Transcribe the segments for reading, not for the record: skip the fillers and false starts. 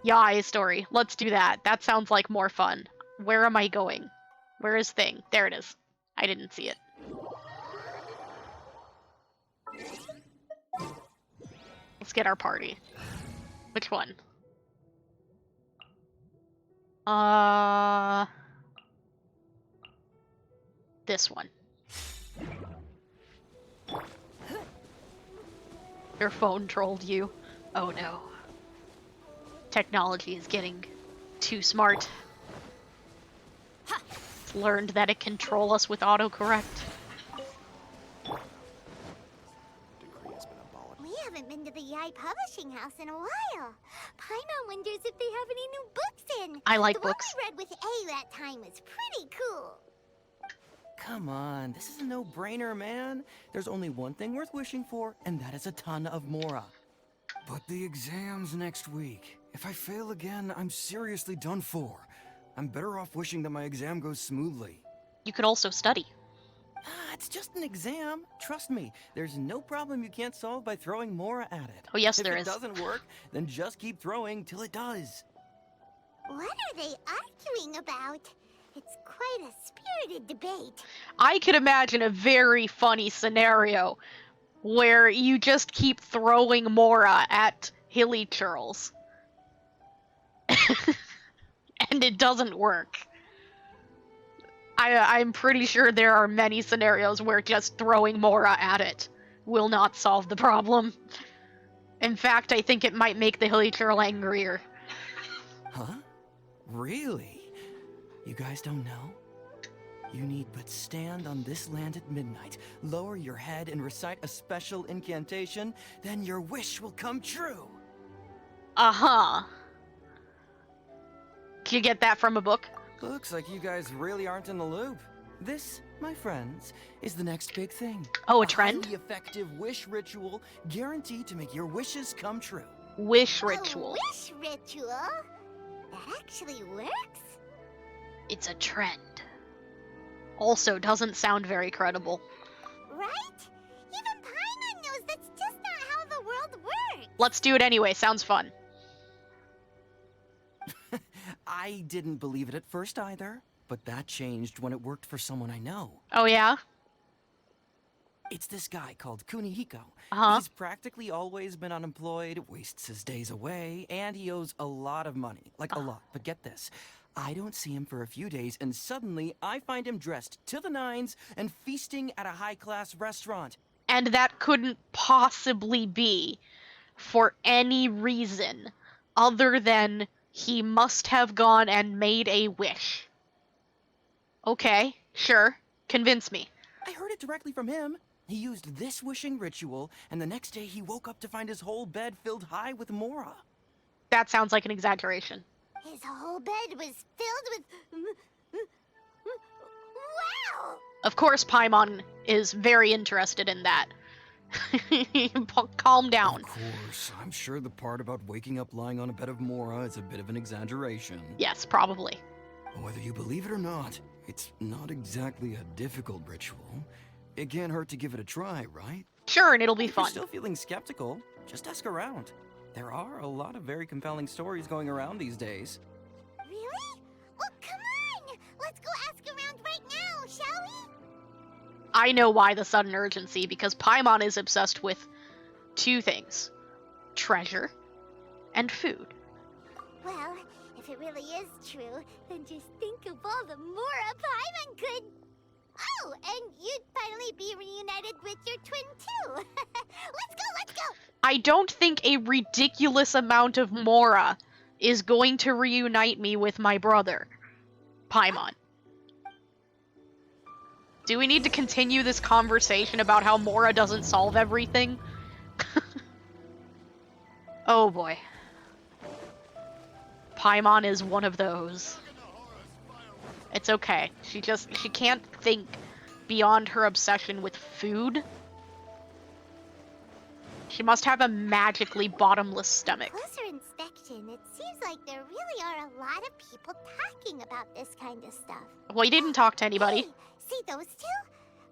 Yae story. Let's do that. That sounds like more fun. Where am I going? Where is thing? There it is. I didn't see it. Let's get our party. Which one? This one. Your phone trolled you. Oh no. Technology is getting too smart. It's learned that it can troll us with autocorrect. We haven't been to the Yai Publishing House in a while. Paimon wonders if they have any new books in. I like the books. The one we read with A that time was pretty cool. Come on, this is a no-brainer, man. There's only one thing worth wishing for, and that is a ton of Mora. But the exam's next week. If I fail again, I'm seriously done for. I'm better off wishing that my exam goes smoothly. You could also study. It's just an exam. Trust me, there's no problem you can't solve by throwing Mora at it. Oh yes, if there it is. doesn't work, then just keep throwing till it does. What are they arguing about? It's quite a spirited debate. I could imagine a very funny scenario where you just keep throwing Mora at Hilly Churls. And it doesn't work. I'm pretty sure there are many scenarios where just throwing Mora at it will not solve the problem. In fact, I think it might make the Hilly Churl angrier. Huh? Really? You guys don't know? You need but stand on this land at midnight, lower your head and recite a special incantation, then your wish will come true. Uh-huh. Did you get that from a book? Looks like you guys really aren't in the loop. This, my friends, is the next big thing. Oh, a trend? highly effective wish ritual guaranteed to make your wishes come true. Wish ritual. A wish ritual? That actually works? It's a trend. Also, doesn't sound very credible. Right? Even Paimon knows that's just not how the world works. Let's do it anyway, sounds fun. I didn't believe it at first either, but that changed when it worked for someone I know. Oh yeah? It's this guy called Kunihiko. Uh-huh. He's practically always been unemployed, wastes his days away, and he owes a lot of money. Like, a lot. But get this. I don't see him for a few days, and suddenly I find him dressed to the nines and feasting at a high-class restaurant. And that couldn't possibly be for any reason other than he must have gone and made a wish. Okay, sure. Convince me. I heard it directly from him. He used this wishing ritual, and the next day he woke up to find his whole bed filled high with Mora. That sounds like an exaggeration. His whole bed was filled with... Wow! Of course, Paimon is very interested in that. Calm down. Of course, I'm sure the part about waking up lying on a bed of Mora is a bit of an exaggeration. Yes, probably. Whether you believe it or not, it's not exactly a difficult ritual. It can't hurt to give it a try, right? Sure, and it'll be If you're fun. still feeling skeptical, just ask around. There are a lot of very compelling stories going around these days. Really? Well, come on! Let's go ask around right now, shall we? I know why the sudden urgency, because Paimon is obsessed with two things. Treasure and food. Well, if it really is true, then just think of all the Mora Paimon could... Oh, and you'd finally be reunited with your twin, too. Let's go! I don't think a ridiculous amount of Mora is going to reunite me with my brother, Paimon. Do we need to continue this conversation about how Mora doesn't solve everything? Oh boy. Paimon is one of those. It's okay. She can't think beyond her obsession with food. She must have a magically bottomless stomach. Closer inspection, it seems like there really are a lot of people talking about this kind of stuff. Well, you didn't talk to anybody. Hey, see those two?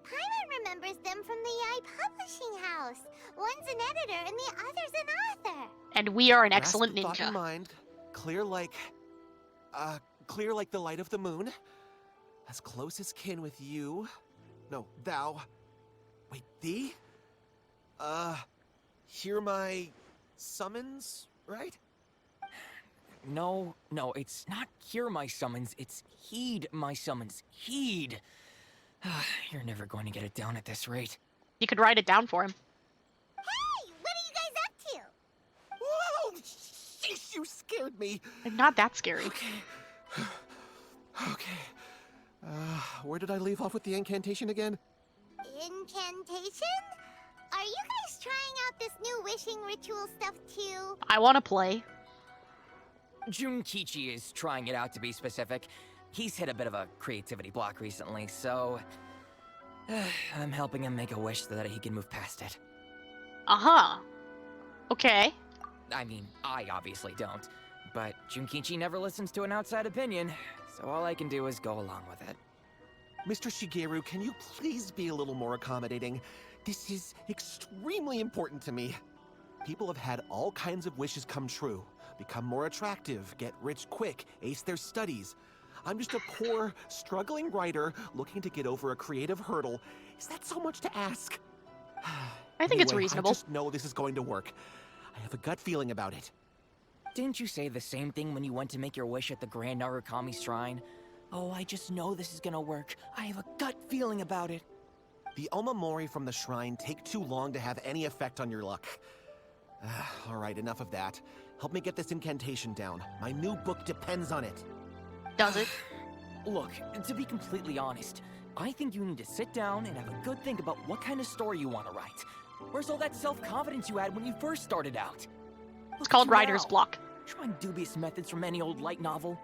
Paimon remembers them from the Yai Publishing House. One's an editor and the other's an author. And we are an excellent Grasp the thought in ninja. mind. clear like the light of the moon. As close as kin with you. No, thou. Wait, thee? Hear my summons, right? No, it's not hear my summons, it's heed my summons. Heed! You're never going to get it down at this rate. You could write it down for him. Hey, what are you guys up to? Whoa! Sheesh, you scared me. Not that scary. Okay. Where did I leave off with the incantation again? Incantation? Are you guys trying out this new wishing ritual stuff too? I want to play. Junkichi is trying it out, to be specific. He's hit a bit of a creativity block recently, so... I'm helping him make a wish so that he can move past it. Uh-huh. Okay. I mean, I obviously don't. But Junkichi never listens to an outside opinion, so all I can do is go along with it. Mr. Shigeru, can you please be a little more accommodating? This is extremely important to me. People have had all kinds of wishes come true. Become more attractive, get rich quick, ace their studies. I'm just a poor, struggling writer looking to get over a creative hurdle. Is that so much to ask? I think it's Anyway, reasonable. I just know this is going to work. I have a gut feeling about it. Didn't you say the same thing when you went to make your wish at the Grand Narukami Shrine? Oh, I just know this is gonna work. I have a gut feeling about it. The omamori from the shrine take too long to have any effect on your luck. All right, enough of that. Help me get this incantation down. My new book depends on it. Does it? Look, to be completely honest, I think you need to sit down and have a good think about what kind of story you want to write. Where's all that self-confidence you had when you first started out? It's called writer's block. Trying dubious methods from any old light novel.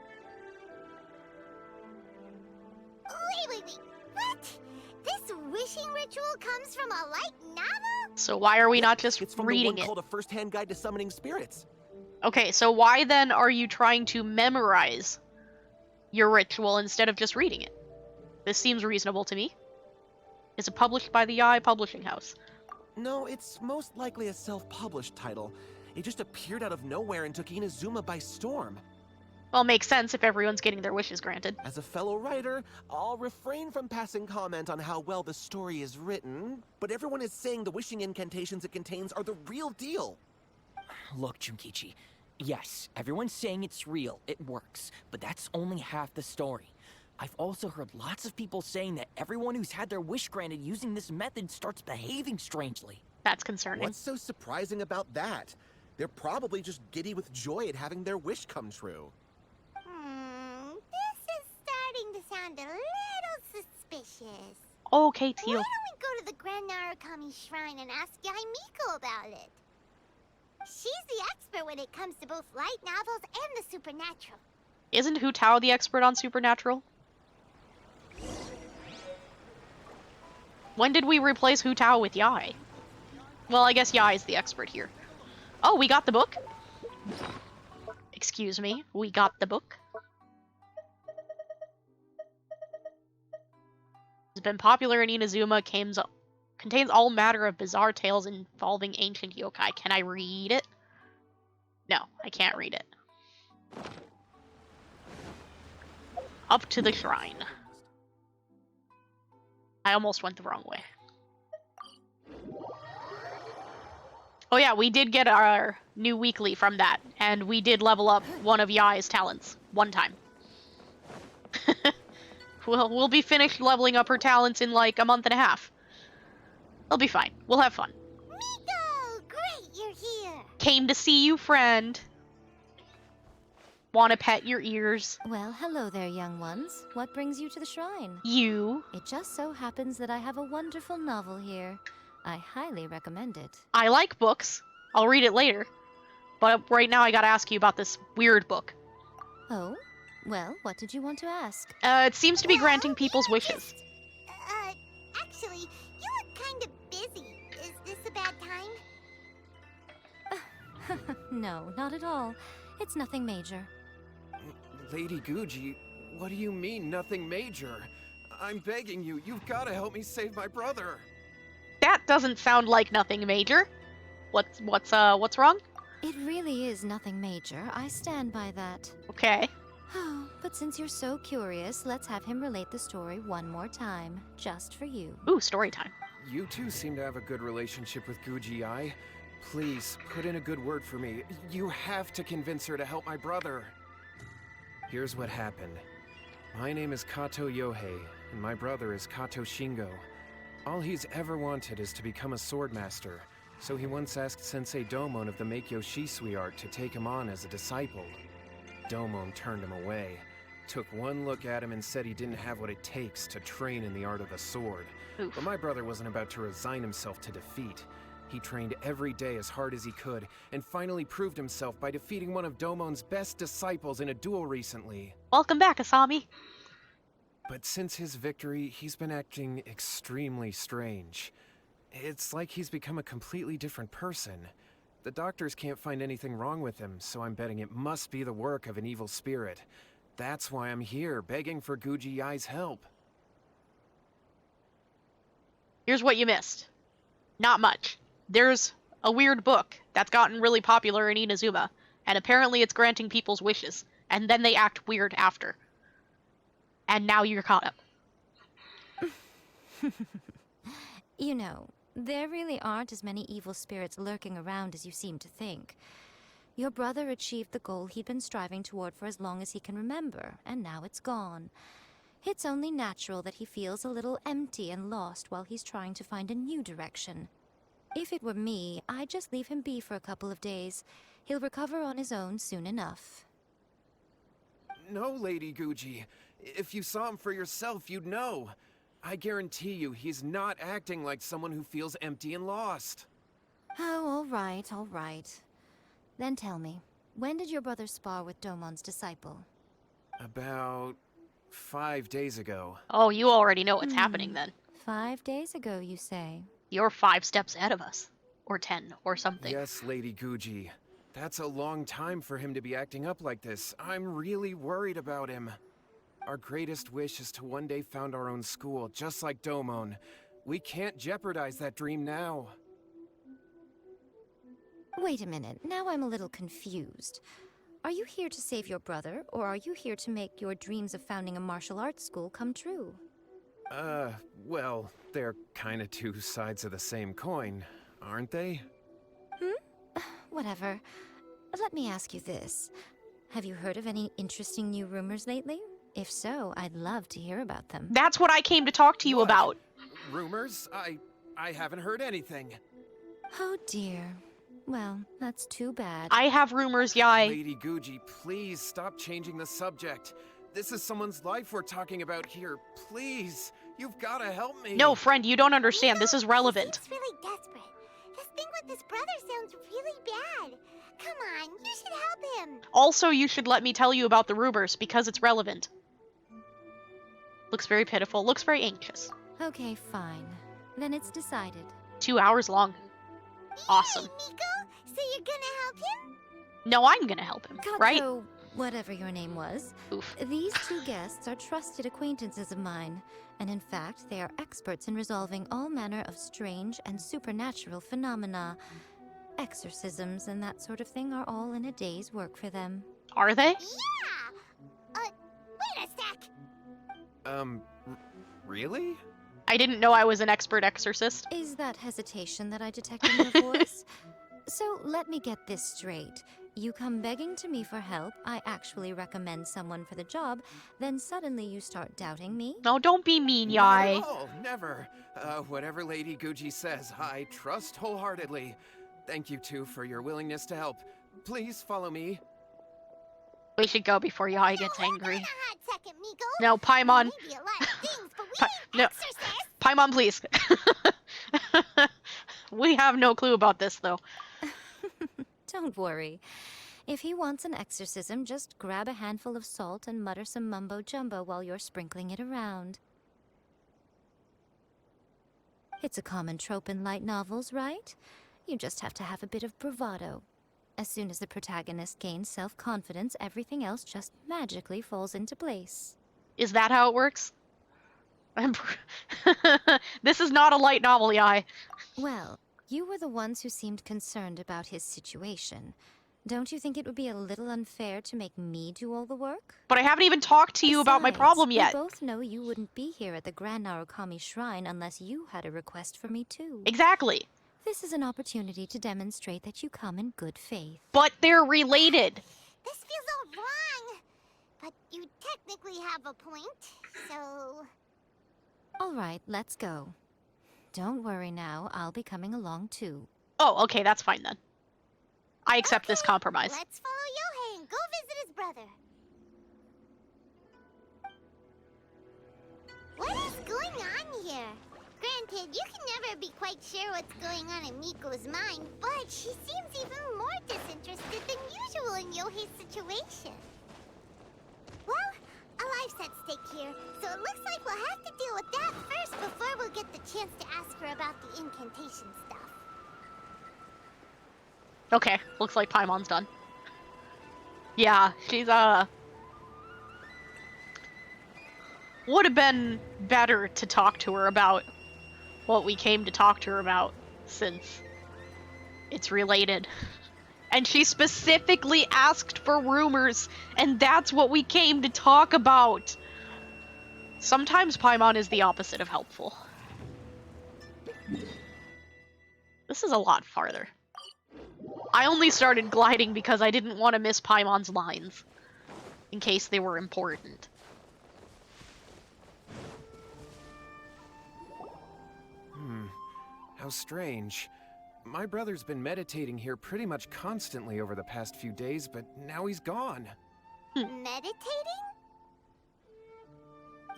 Wait. What? This wishing ritual comes from a light novel? So why are we not just It's from reading the one it? called A First-Hand Guide to Summoning Spirits. Okay, so why then are you trying to memorize your ritual instead of just reading it? This seems reasonable to me. Is it published by the Yaoi Publishing House? No, it's most likely a self-published title. It just appeared out of nowhere and took Inazuma by storm. Well, makes sense if everyone's getting their wishes granted. As a fellow writer, I'll refrain from passing comment on how well the story is written, but everyone is saying the wishing incantations it contains are the real deal. Look, Junkichi. Yes, everyone's saying it's real, it works, but that's only half the story. I've also heard lots of people saying that everyone who's had their wish granted using this method starts behaving strangely. That's concerning. What's so surprising about that? They're probably just giddy with joy at having their wish come true. This is starting to sound a little suspicious. Okay, Why Teal. don't we go to the Grand Narukami Shrine and ask Yae Miko about it? She's the expert when it comes to both light novels and the supernatural. Isn't Hu Tao the expert on Supernatural? When did we replace Hu Tao with Yae? Well, I guess Yae is the expert here. Oh, we got the book? Excuse me, we got the book? It's been popular in Inazuma, contains all manner of bizarre tales involving ancient yokai. Can I read it? No, I can't read it. Up to the shrine. I almost went the wrong way. Oh yeah, we did get our new weekly from that, and we did level up one of Yae's talents. One time. We'll be finished leveling up her talents in like a month and a half. It'll be fine. We'll have fun. Miko! Great, you're here! Came to see you, friend. Want to pet your ears? Well, hello there, young ones. What brings you to the shrine? You. It just so happens that I have a wonderful novel here. I highly recommend it. I like books. I'll read it later. But right now I gotta ask you about this weird book. Oh? Well, what did you want to ask? It seems to be granting people's wishes. Actually, you look kind of busy. Is this a bad time? No, not at all. It's nothing major. Lady Guji, what do you mean, nothing major? I'm begging you, you've got to help me save my brother. That doesn't sound like nothing major. What's wrong? It really is nothing major. I stand by that. Okay. Oh, but since you're so curious, let's have him relate the story one more time, just for you. Ooh, story time. You two seem to have a good relationship with Guji-ai. Please, put in a good word for me. You have to convince her to help my brother. Here's what happened. My name is Kato Yohei, and my brother is Kato Shingo. All he's ever wanted is to become a swordmaster, so he once asked Sensei Domon of the Meikyo Shisui art to take him on as a disciple. Domon turned him away, took one look at him and said he didn't have what it takes to train in the art of the sword. Oof. But my brother wasn't about to resign himself to defeat. He trained every day as hard as he could, and finally proved himself by defeating one of Domon's best disciples in a duel recently. Welcome back, Asami. But since his victory, he's been acting extremely strange. It's like he's become a completely different person. The doctors can't find anything wrong with him, so I'm betting it must be the work of an evil spirit. That's why I'm here, begging for Guji-ai's help. Here's what you missed. Not much. There's a weird book that's gotten really popular in Inazuma, and apparently it's granting people's wishes, and then they act weird after. And now you're caught up. You know, there really aren't as many evil spirits lurking around as you seem to think. Your brother achieved the goal he'd been striving toward for as long as he can remember, and now it's gone. It's only natural that he feels a little empty and lost while he's trying to find a new direction. If it were me, I'd just leave him be for a couple of days. He'll recover on his own soon enough. No, Lady Guji. If you saw him for yourself, you'd know. I guarantee you, he's not acting like someone who feels empty and lost. Oh, all right, all right. Then tell me, when did your brother spar with Domon's disciple? About 5 days ago. Oh, you already know what's happening then. 5 days ago, you say? You're 5 steps ahead of us. Or 10, or something. Yes, Lady Guji. That's a long time for him to be acting up like this. I'm really worried about him. Our greatest wish is to one day found our own school, just like Domon. We can't jeopardize that dream now. Wait a minute, now I'm a little confused. Are you here to save your brother, or are you here to make your dreams of founding a martial arts school come true? Well, they're kinda two sides of the same coin, aren't they? Whatever. Let me ask you this. Have you heard of any interesting new rumors lately? If so, I'd love to hear about them. That's what I came to talk to you What? about. Rumors? I haven't heard anything. Oh dear. Well, that's too bad. I have rumors, Yai. Lady Guji, please stop changing the subject. This is someone's life we're talking about here. Please, you've gotta help me. No, friend, you don't understand. This is relevant. He seems really desperate. His thing with his brother sounds really bad. Come on, you should help him. Also, you should let me tell you about the rumors, because it's relevant. Looks very pitiful. Looks very anxious. Okay, fine. Then it's decided. 2 hours long. Awesome. Yay, Miko! So you're gonna help him? No, I'm gonna help him, right? Kato, whatever your name was. Oof. These two guests are trusted acquaintances of mine, and in fact, they are experts in resolving all manner of strange and supernatural phenomena. Exorcisms and that sort of thing are all in a day's work for them. Are they? Yeah! Wait a sec! Really? I didn't know I was an expert exorcist. Is that hesitation that I detect in your voice? So let me get this straight. You come begging to me for help, I actually recommend someone for the job, then suddenly you start doubting me? No, don't be mean, Not Yai. at all, never. Whatever Lady Guji says, I trust wholeheartedly. Thank you two for your willingness to help. Please follow me. We should go before Yai gets angry. Hold on a hot second, Miko. No, Paimon. Maybe a lot of things, but we Pa- ain't no. exorcists. Paimon, please. We have no clue about this, though. Don't worry. If he wants an exorcism, just grab a handful of salt and mutter some mumbo-jumbo while you're sprinkling it around. It's a common trope in light novels, right? You just have to have a bit of bravado. As soon as the protagonist gains self-confidence, everything else just magically falls into place. Is that how it works? This is not a light novel, Yai. Well, You were the ones who seemed concerned about his situation. Don't you think it would be a little unfair to make me do all the work? But I haven't even talked to you about my problem yet. We both know you wouldn't be here at the Grand Narukami Shrine unless you had a request for me too. Exactly. This is an opportunity to demonstrate that you come in good faith. But they're related. This feels all wrong. But you technically have a point, so... All right, let's go. Don't worry now, I'll be coming along too. Oh, okay, that's fine then. I accept this compromise. Let's follow Yohei and go visit his brother. What is going on here? Granted, you can never be quite sure what's going on in Miko's mind, but she seems even more disinterested than usual in Yohei's situation. Well, a life's at stake here, so it looks like we'll have to deal with that first before we'll get the chance to ask her about the incantation stuff. Okay, looks like Paimon's done. Yeah, she's, would have been better to talk to her about what we came to talk to her about, since it's related. And she specifically asked for rumors, and that's what we came to talk about. Sometimes Paimon is the opposite of helpful. This is a lot farther. I only started gliding because I didn't want to miss Paimon's lines, in case they were important. How strange. My brother's been meditating here pretty much constantly over the past few days, but now he's gone. Meditating?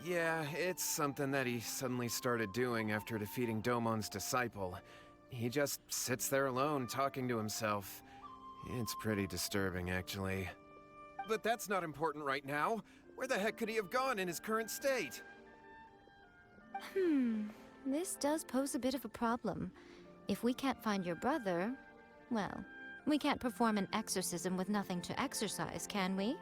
Yeah, it's something that he suddenly started doing after defeating Domon's disciple. He just sits there alone, talking to himself. It's pretty disturbing, actually. But that's not important right now. Where the heck could he have gone in his current state? This does pose a bit of a problem. If we can't find your brother, well, we can't perform an exorcism with nothing to exorcise, can we?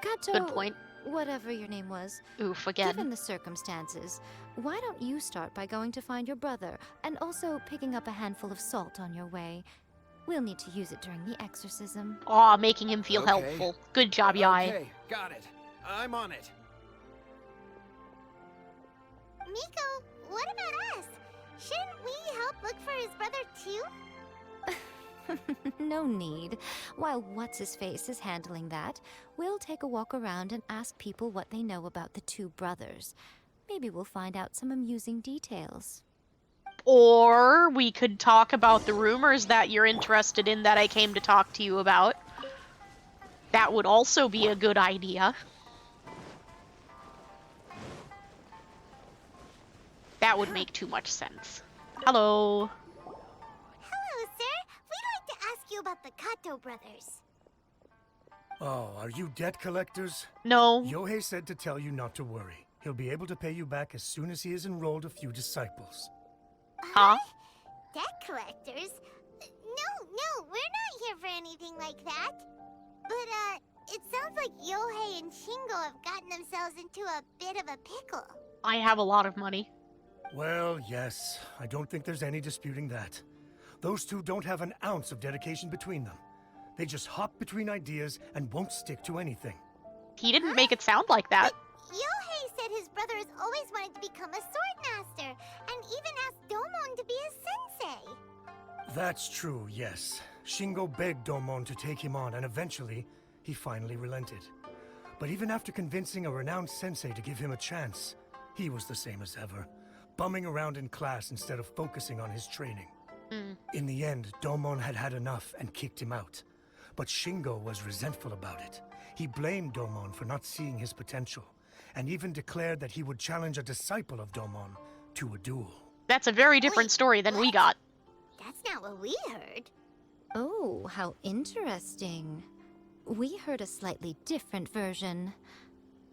Kato, Good point. whatever your name was. Oof, again. Given the circumstances, why don't you start by going to find your brother, and also picking up a handful of salt on your way? We'll need to use it during the exorcism. Aw, making him feel Okay. helpful. Good job, Yai. Okay, got it. I'm on it. Miko, what about us? Shouldn't we help look for his brother too? No need. While What's-His-Face is handling that, we'll take a walk around and ask people what they know about the two brothers. Maybe we'll find out some amusing details. Or we could talk about the rumors that you're interested in that I came to talk to you about. That would also be a good idea. That would make too much sense. Hello. Hello, sir. We'd like to ask you about the Kato brothers. Oh, are you debt collectors? No. Yohei said to tell you not to worry. He'll be able to pay you back as soon as he has enrolled a few disciples. Huh? Debt collectors? No, we're not here for anything like that. But, it sounds like Yohei and Shingo have gotten themselves into a bit of a pickle. I have a lot of money. Well, yes, I don't think there's any disputing that. Those two don't have an ounce of dedication between them. They just hop between ideas and won't stick to anything. He didn't make it sound like that. Yohei said his brother has always wanted to become a sword master, and even asked Domon to be his sensei. That's true, yes. Shingo begged Domon to take him on, and eventually, he finally relented. But even after convincing a renowned sensei to give him a chance, he was the same as ever, bumming around in class instead of focusing on his training. In the end, Domon had had enough and kicked him out. But Shingo was resentful about it. He blamed Domon for not seeing his potential, and even declared that he would challenge a disciple of Domon to a duel. That's a very different story than we got. That's not what we heard. Oh, how interesting. We heard a slightly different version.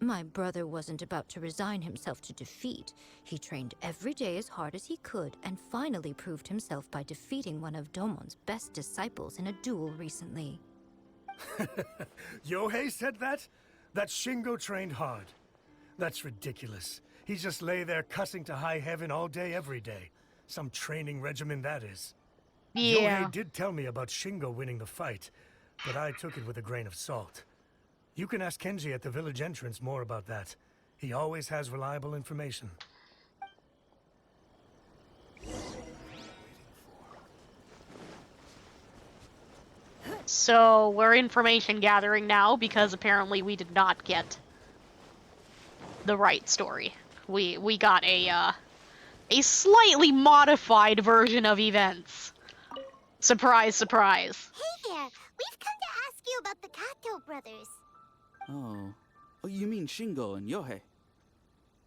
My brother wasn't about to resign himself to defeat. He trained every day as hard as he could and finally proved himself by defeating one of Domon's best disciples in a duel recently. Yohei said that? That Shingo trained hard. That's ridiculous. He just lay there cussing to high heaven all day, every day. Some training regimen, that is. Yeah. Yohei did tell me about Shingo winning the fight, but I took it with a grain of salt. You can ask Kenji at the village entrance more about that. He always has reliable information. So we're information gathering now because apparently we did not get the right story. We got a slightly modified version of events. Surprise, surprise. Hey there, we've come to ask you about the Kato brothers. Oh. Oh, you mean Shingo and Yohei?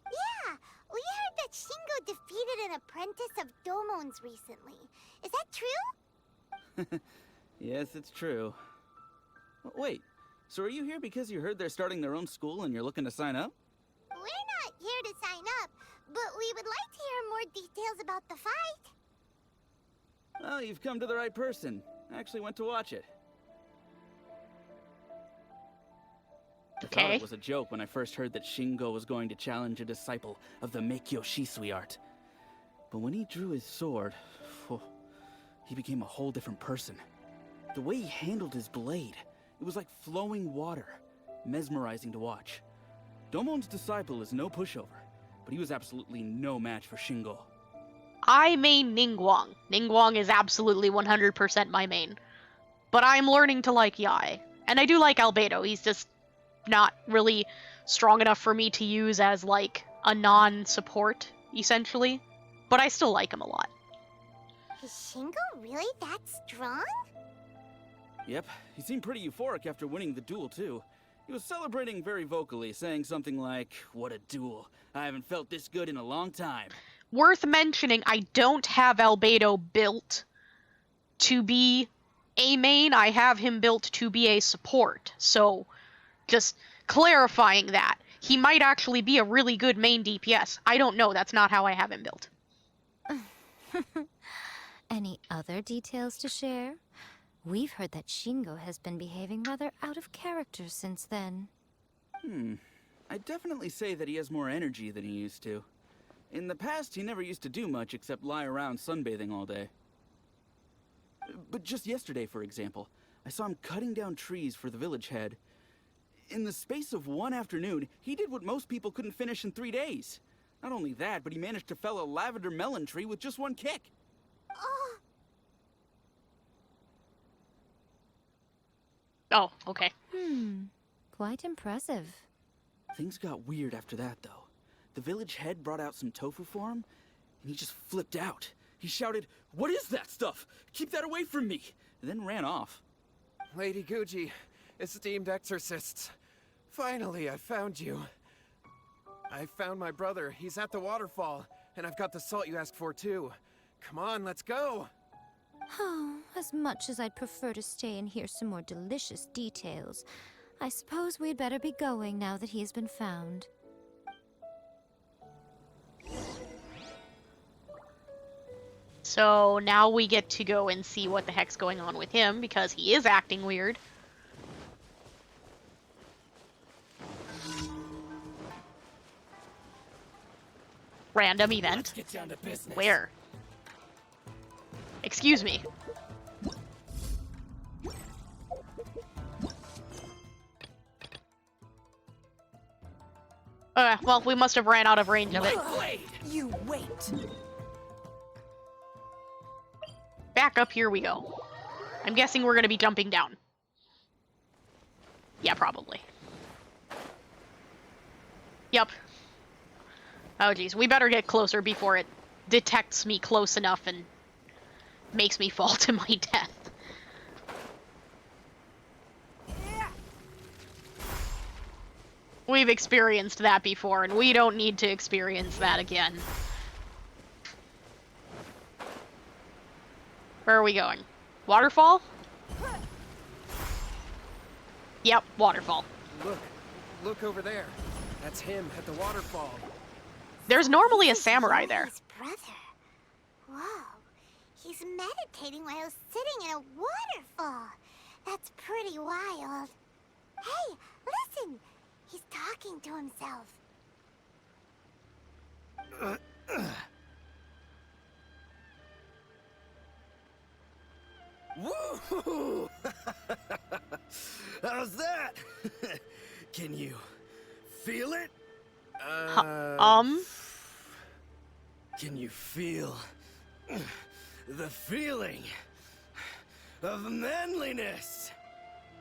Yeah, we heard that Shingo defeated an apprentice of Domon's recently. Is that true? Yes, it's true. Oh, wait, so are you here because you heard they're starting their own school and you're looking to sign up? We're not here to sign up, but we would like to hear more details about the fight. Well, you've come to the right person. I actually went to watch it. I thought Okay. it was a joke when I first heard that Shingo was going to challenge a disciple of the Meikyo Shisui art. But when he drew his sword, he became a whole different person. The way he handled his blade, it was like flowing water, mesmerizing to watch. Domon's disciple is no pushover, but he was absolutely no match for Shingo. I main Ningguang. Ningguang is absolutely 100% my main. But I'm learning to like Yai. And I do like Albedo, he's just not really strong enough for me to use as, like, a non-support, essentially. But I still like him a lot. Is Shingo really that strong? Yep, he seemed pretty euphoric after winning the duel, too. He was celebrating very vocally, saying something like, "What a duel. I haven't felt this good in a long time." Worth mentioning, I don't have Albedo built to be a main, I have him built to be a support. So, just clarifying that. He might actually be a really good main DPS. I don't know, that's not how I have him built. Any other details to share? We've heard that Shingo has been behaving rather out of character since then. I'd definitely say that he has more energy than he used to. In the past, he never used to do much except lie around sunbathing all day. But just yesterday, for example, I saw him cutting down trees for the village head. In the space of one afternoon, he did what most people couldn't finish in 3 days. Not only that, but he managed to fell a lavender melon tree with just one kick. Oh, okay. Quite impressive. Things got weird after that, though. The village head brought out some tofu for him, and he just flipped out. He shouted, "What is that stuff? Keep that away from me!" and then ran off. Lady Guji, esteemed exorcists. Finally, I found you. I found my brother. He's at the waterfall, and I've got the salt you asked for, too. Come on, let's go! Oh, as much as I'd prefer to stay and hear some more delicious details, I suppose we'd better be going now that he has been found. So now we get to go and see what the heck's going on with him, because he is acting weird. Random event. Let's get down to business. Where? Excuse me. Well, we must have ran out of range of it. Blade, you wait. Back up, here we go. I'm guessing we're gonna be jumping down. Yeah, probably. Yep. Oh geez, we better get closer before it detects me close enough and makes me fall to my death. We've experienced that before, and we don't need to experience that again. Where are we going? Waterfall? Yep, waterfall. Look over there. That's him at the waterfall. There's normally a samurai there. His brother. Whoa. He's meditating while sitting in a waterfall. That's pretty wild. Hey, listen. He's talking to himself. How's that? Can you feel it? Can you feel the feeling of manliness?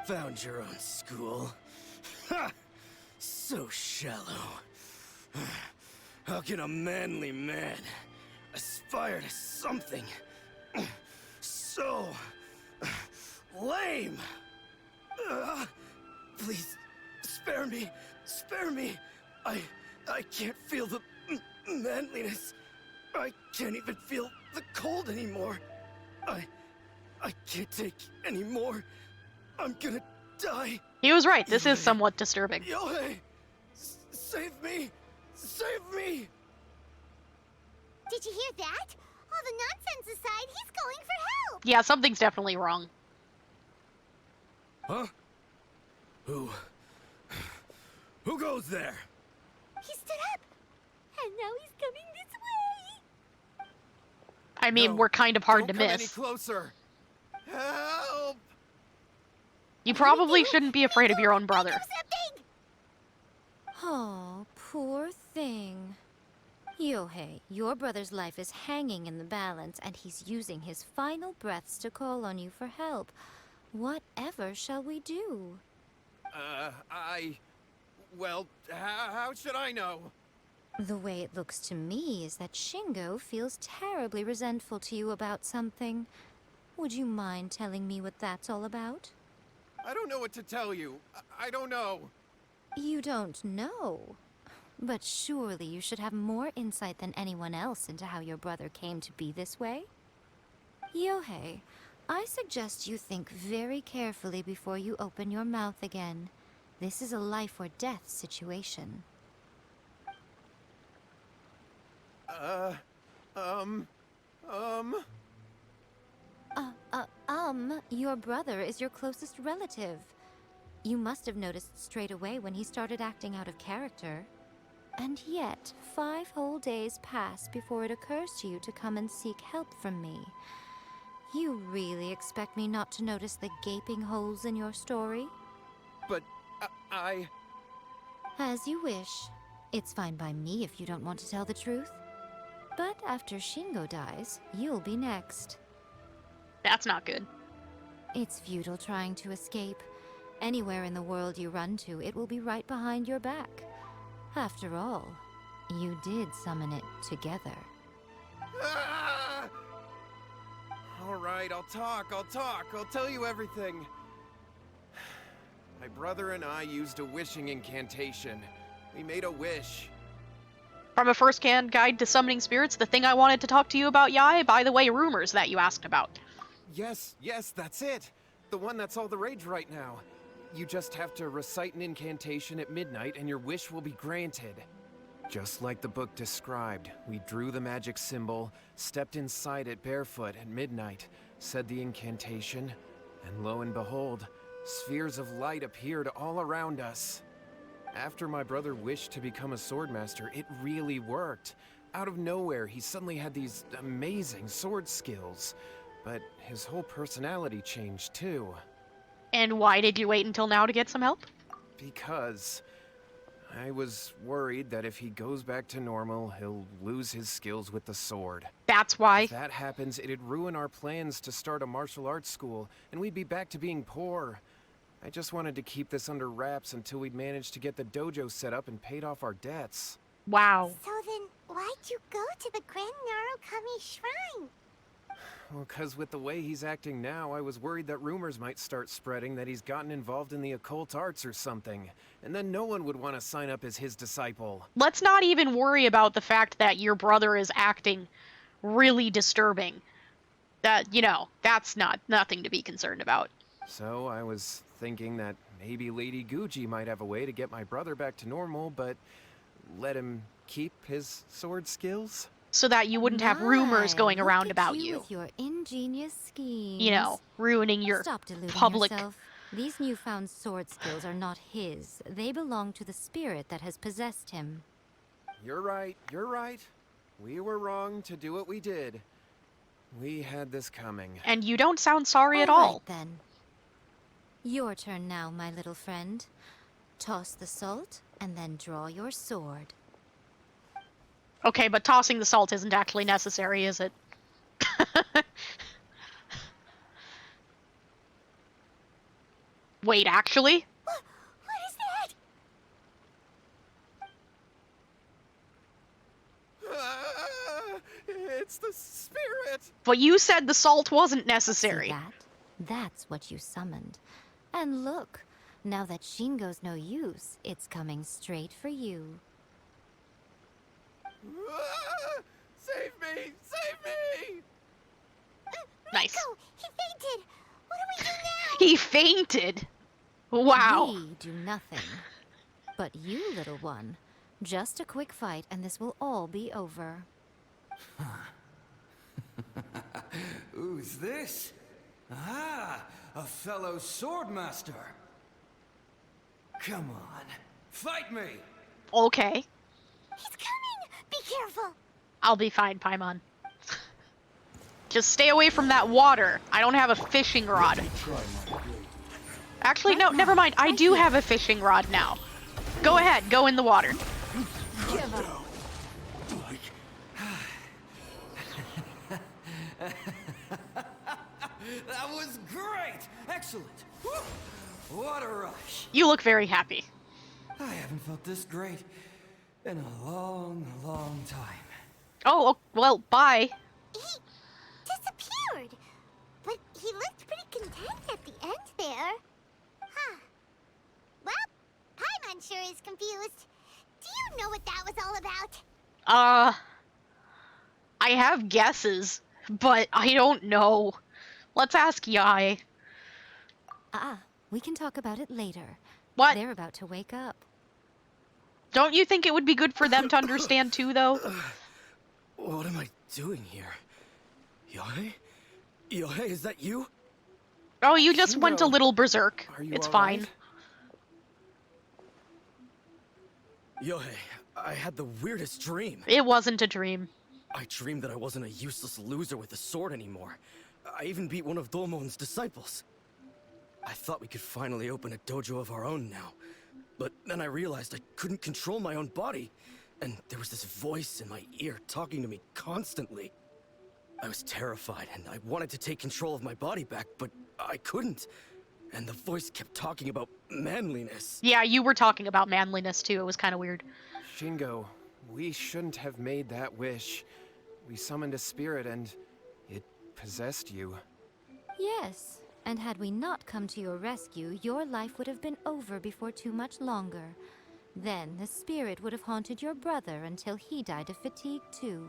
Found your own school. Ha! So shallow. How can a manly man aspire to something so lame? Please, spare me. Spare me. I can't feel the manliness. I can't even feel the cold anymore. I can't take any more. I'm gonna die. He was right. This is somewhat disturbing. Yohei! Save me! Save me! Did you hear that? All the nonsense aside, he's going for help! Yeah, something's definitely wrong. Huh? Who goes there? He stood up! And now he's coming this way! I mean, No, we're kind of hard don't to come any miss. closer. Help! You probably shouldn't be afraid of your own brother. Do something! Oh, poor thing. Yohei, your brother's life is hanging in the balance, and he's using his final breaths to call on you for help. Whatever shall we do? Well, how should I know? The way it looks to me is that Shingo feels terribly resentful to you about something. Would you mind telling me what that's all about? I don't know what to tell you. I don't know. You don't know. But surely you should have more insight than anyone else into how your brother came to be this way? Yohei, I suggest you think very carefully before you open your mouth again. This is a life or death situation. Your brother is your closest relative. You must have noticed straight away when he started acting out of character. And yet, 5 whole days pass before it occurs to you to come and seek help from me. You really expect me not to notice the gaping holes in your story? But I... As you wish. It's fine by me if you don't want to tell the truth. But after Shingo dies, you'll be next. That's not good. It's futile trying to escape. Anywhere in the world you run to, it will be right behind your back. After all, you did summon it together. Ah! All right, I'll talk. I'll tell you everything. My brother and I used a wishing incantation. We made a wish. From a first-hand guide to summoning spirits, the thing I wanted to talk to you about, Yai, by the way, rumors that you asked about. Yes, that's it. The one that's all the rage right now. You just have to recite an incantation at midnight and your wish will be granted. Just like the book described, we drew the magic symbol, stepped inside it barefoot at midnight, said the incantation, and lo and behold, spheres of light appeared all around us. After my brother wished to become a swordmaster, it really worked. Out of nowhere, he suddenly had these amazing sword skills. But his whole personality changed too. And why did you wait until now to get some help? Because I was worried that if he goes back to normal, he'll lose his skills with the sword. That's why. If that happens, it'd ruin our plans to start a martial arts school, and we'd be back to being poor. I just wanted to keep this under wraps until we'd managed to get the dojo set up and paid off our debts. Wow. So then, why'd you go to the Grand Narukami Shrine? Well, 'cause with the way he's acting now, I was worried that rumors might start spreading that he's gotten involved in the occult arts or something. And then no one would want to sign up as his disciple. Let's not even worry about the fact that your brother is acting really disturbing. That, that's nothing to be concerned about. So I was thinking that maybe Lady Guji might have a way to get my brother back to normal, but let him keep his sword skills? So that you wouldn't have rumors going My, around look about at you. With your ingenious schemes. Ruining your Stop deluding public... yourself. These newfound sword skills are not his. They belong to the spirit that has possessed him. You're right. We were wrong to do what we did. We had this coming. And you don't sound sorry at all. Right, then. Your turn now, my little friend. Toss the salt, and then draw your sword. Okay, but tossing the salt isn't actually necessary, is it? Wait, actually? What is that? It's the spirit! But you said the salt wasn't See necessary. that? That's what you summoned. And look, now that Shingo's no use, it's coming straight for you. Save me! Save me! Nice. Miko, he fainted. What do we do now? He fainted. Wow. We do nothing. But you, little one, just a quick fight and this will all be over. Who's this? Ah, a fellow swordmaster. Come on, fight me! Okay. He's coming. Be careful. I'll be fine, Paimon. Just stay away from that water. I don't have a fishing rod. Actually, no, never mind. I do have a fishing rod now. Go ahead, go in the water. That was great! Excellent! Whew. What a rush! You look very happy. I haven't felt this great in a long, long time. Oh, well, bye. He disappeared. But he looked pretty content at the end there. Huh. Well, Paimon sure is confused. Do you know what that was all about? I have guesses, but I don't know. Let's ask Yai. We can talk about it later. What? They're about to wake up. Don't you think it would be good for them to understand too, though? What am I doing here? Yohei? Yohei, is that you? Oh, you just went a Shingo, little berserk. Are you It's all fine. right? Yohei, I had the weirdest dream. It wasn't a dream. I dreamed that I wasn't a useless loser with a sword anymore. I even beat one of Dolmon's disciples. I thought we could finally open a dojo of our own now. But then I realized I couldn't control my own body. And there was this voice in my ear talking to me constantly. I was terrified and I wanted to take control of my body back, but I couldn't. And the voice kept talking about manliness. Yeah, you were talking about manliness too. It was kind of weird. Shingo, we shouldn't have made that wish. We summoned a spirit and it possessed you. Yes, and had we not come to your rescue, your life would have been over before too much longer. Then the spirit would have haunted your brother until he died of fatigue too.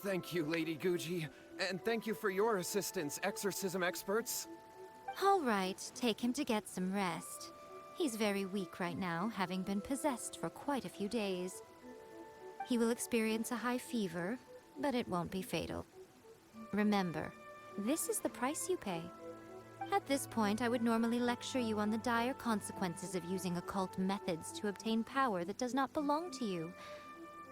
Thank you, Lady Guji. And thank you for your assistance, exorcism experts. All right, take him to get some rest. He's very weak right now, having been possessed for quite a few days. He will experience a high fever, but it won't be fatal. Remember, this is the price you pay. At this point, I would normally lecture you on the dire consequences of using occult methods to obtain power that does not belong to you.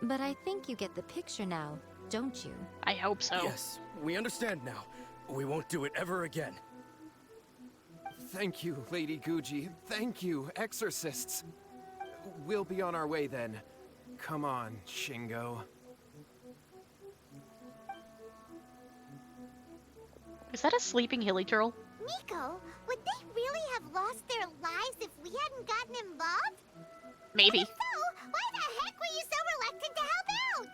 But I think you get the picture now, don't you? I hope so. Yes, we understand now. We won't do it ever again. Thank you, Lady Guji. Thank you, exorcists. We'll be on our way then. Come on, Shingo. Is that a sleeping hilly turtle? Miko, would they really have lost their lives if we hadn't gotten involved? Maybe. If so, why the heck were you so reluctant to help out?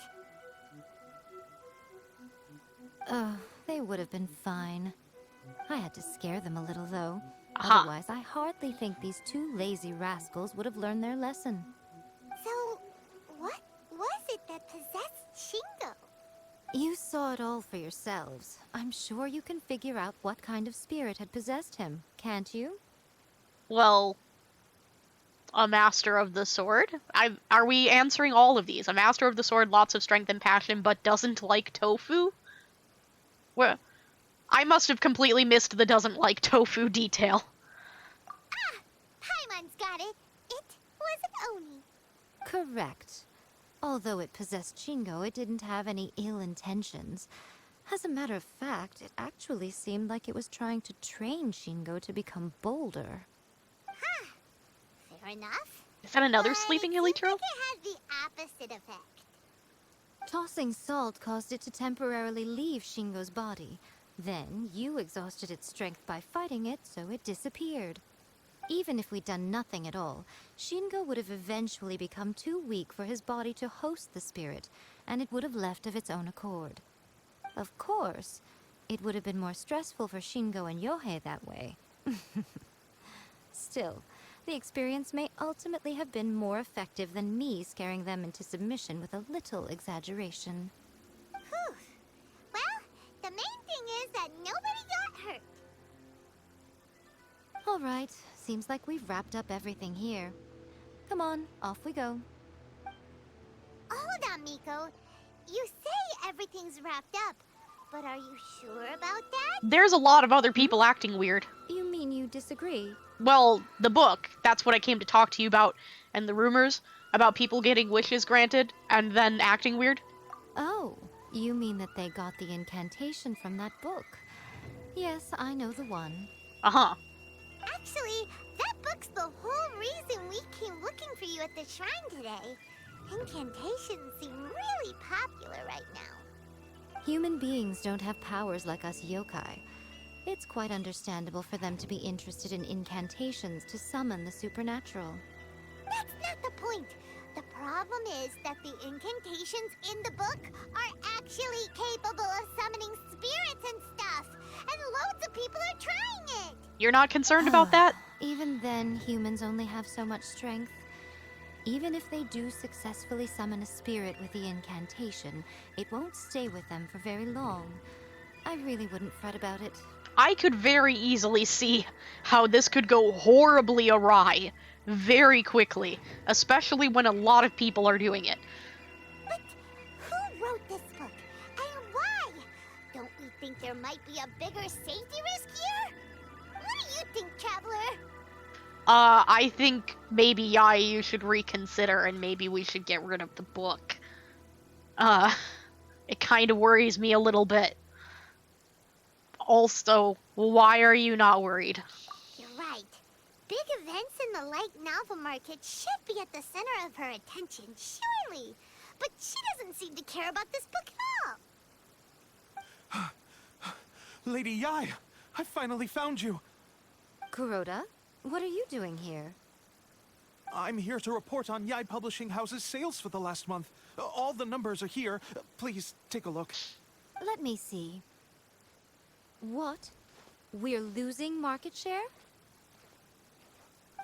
Oh, they would have been fine. I had to scare them a little, though. Aha. Otherwise, I hardly think these two lazy rascals would have learned their lesson. So, what was it that possessed Shingo? You saw it all for yourselves. I'm sure you can figure out what kind of spirit had possessed him, can't you? Well, a master of the sword? Are we answering all of these? A master of the sword, lots of strength and passion, but doesn't like tofu? Well, I must have completely missed the doesn't like tofu detail. Paimon's got it. It was an Oni. Correct. Although it possessed Shingo, it didn't have any ill intentions. As a matter of fact, it actually seemed like it was trying to train Shingo to become bolder. Fair enough. Is that another But sleeping it seemed elytro? like it had the opposite effect. Tossing salt caused it to temporarily leave Shingo's body. Then, you exhausted its strength by fighting it, so it disappeared. Even if we'd done nothing at all, Shingo would have eventually become too weak for his body to host the spirit, and it would have left of its own accord. Of course, it would have been more stressful for Shingo and Yohei that way. Still, the experience may ultimately have been more effective than me scaring them into submission with a little exaggeration. Whew. Well, the main thing is that nobody got hurt. All right, seems like we've wrapped up everything here. Come on, off we go. Hold on, Miko. You say everything's wrapped up, but are you sure about that? There's a lot of other people acting weird. You mean you disagree? Well, the book, that's what I came to talk to you about, and the rumors about people getting wishes granted and then acting weird. Oh, you mean that they got the incantation from that book? Yes, I know the one. Uh-huh. Actually, that book's the whole reason we came looking for you at the shrine today. Incantations seem really popular right now. Human beings don't have powers like us yokai. It's quite understandable for them to be interested in incantations to summon the supernatural. That's not the point. The problem is that the incantations in the book are actually capable of summoning spirits and stuff. And loads of people are trying it. You're not concerned about that? Even then, humans only have so much strength. Even if they do successfully summon a spirit with the incantation, it won't stay with them for very long. I really wouldn't fret about it. I could very easily see how this could go horribly awry very quickly, especially when a lot of people are doing it. But who wrote this book? And why? Don't we think there might be a bigger safety risk here? What do you think, Traveler? I think maybe you should reconsider and maybe we should get rid of the book. It kind of worries me a little bit. Also, why are you not worried? You're right. Big events in the light novel market should be at the center of her attention, surely. But she doesn't seem to care about this book at all. Lady Yai, I finally found you. Kuroda, what are you doing here? I'm here to report on Yai Publishing House's sales for the last month. All the numbers are here. Please take a look. Let me see. What? We're losing market share?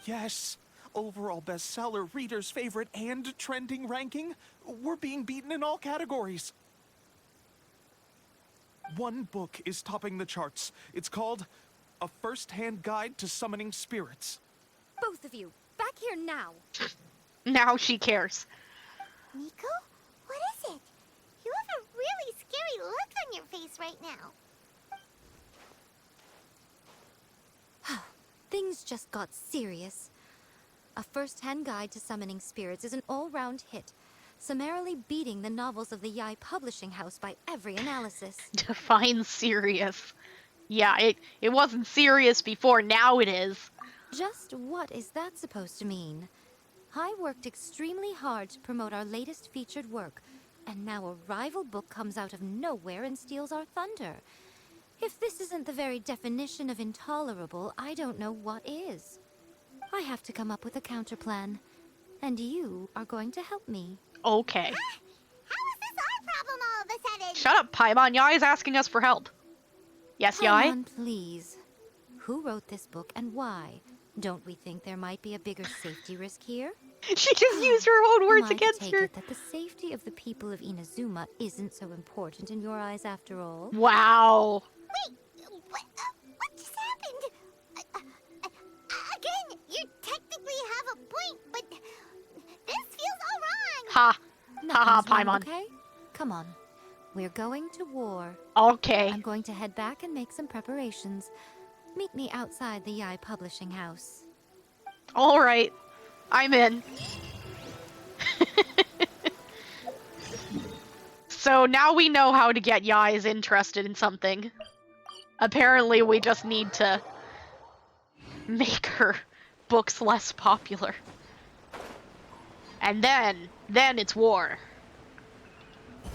Yes. Overall bestseller, reader's favorite, and trending ranking. We're being beaten in all categories. One book is topping the charts. It's called A First-Hand Guide to Summoning Spirits. Both of you, back here now. Now she cares. Miko? What is it? You have a really scary look on your face right now. Things just got serious. A First-Hand Guide to Summoning Spirits is an all-round hit, summarily beating the novels of the Yai Publishing House by every analysis. Define serious. Yeah, it wasn't serious before, now it is. Just what is that supposed to mean? I worked extremely hard to promote our latest featured work, and now a rival book comes out of nowhere and steals our thunder. If this isn't the very definition of intolerable, I don't know what is. I have to come up with a counterplan, and you are going to help me. Okay. How is this our problem all of a sudden? Shut up, Paimon. Yai's asking us for help. Yes, Yai? Paimon, please. Who wrote this book and why? Don't we think there might be a bigger safety risk here? She just used her own words Am I to against take her. it that the safety of the people of Inazuma isn't so important in your eyes after all? Wow. Wait, what just happened? Again, you technically have a point, but this feels all wrong. Ha. Haha, Nothing's wrong, Paimon. okay? Come on. We're going to war. Okay. I'm going to head back and make some preparations. Meet me outside the Yai Publishing House. Alright. So now we know how to get Yai's interested in something. Apparently we just need to make her books less popular. And then it's war.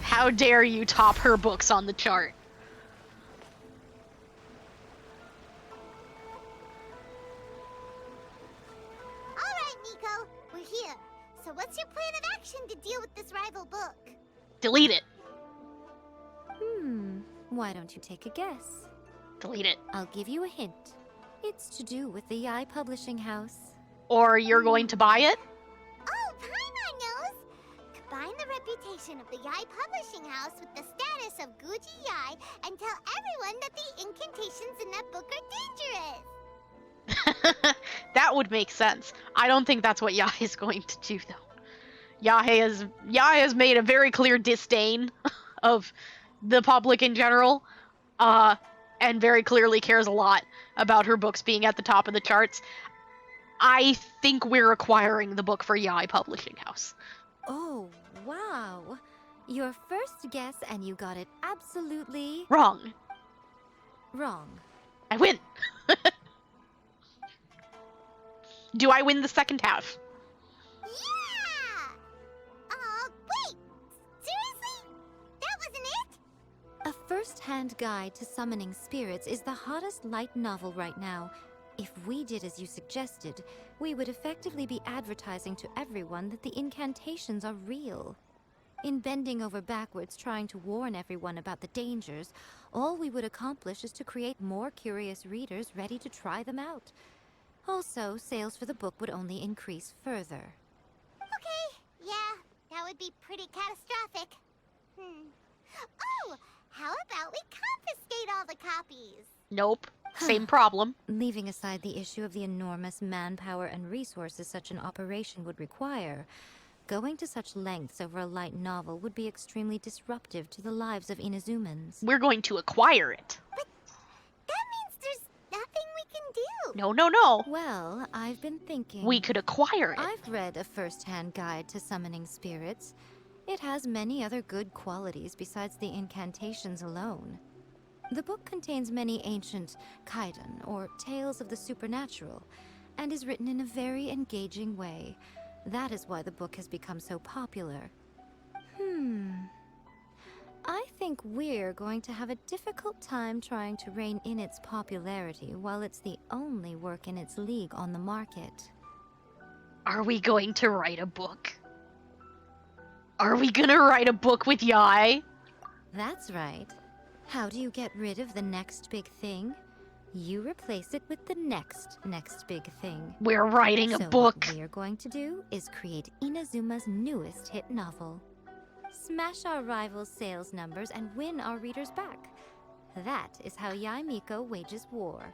How dare you top her books on the chart? Alright, Nico, we're here. So what's your plan of action to deal with this rival book? Delete it. Why don't you take a guess? Delete it. I'll give you a hint. It's to do with the Yai Publishing House. Or you're going to buy it? Oh, Paimon knows! Combine the reputation of the Yai Publishing House with the status of Guji Yai and tell everyone that the incantations in that book are dangerous! That would make sense. I don't think that's what Yae is going to do, though. Yae has made a very clear disdain of the public in general, and very clearly cares a lot about her books being at the top of the charts. I think we're acquiring the book for Yae Publishing House. Oh, wow. Your first guess, and you got it absolutely Wrong. wrong. I win. Do I win the second half? Yeah! Wait! Seriously? That wasn't it? A first-hand guide to summoning spirits is the hottest light novel right now. If we did as you suggested, we would effectively be advertising to everyone that the incantations are real. In bending over backwards trying to warn everyone about the dangers, all we would accomplish is to create more curious readers ready to try them out. Also, sales for the book would only increase further. Okay, yeah, that would be pretty catastrophic. Oh, how about we confiscate all the copies? Nope. Same problem. Leaving aside the issue of the enormous manpower and resources such an operation would require, going to such lengths over a light novel would be extremely disruptive to the lives of Inazumans. We're going to acquire it. But that means there's nothing we can do. No. Well, I've been thinking. We could acquire it. I've read a first-hand guide to summoning spirits. It has many other good qualities besides the incantations alone. The book contains many ancient kaidan, or tales of the supernatural, and is written in a very engaging way. That is why the book has become so popular. I think we're going to have a difficult time trying to rein in its popularity while it's the only work in its league on the market. Are we going to write a book? Are we gonna write a book with Yae? That's right. How do you get rid of the next big thing? You replace it with the next big thing. We're writing a book. What we're going to do is create Inazuma's newest hit novel. Smash our rivals' sales numbers and win our readers back. That is how Yae Miko wages war.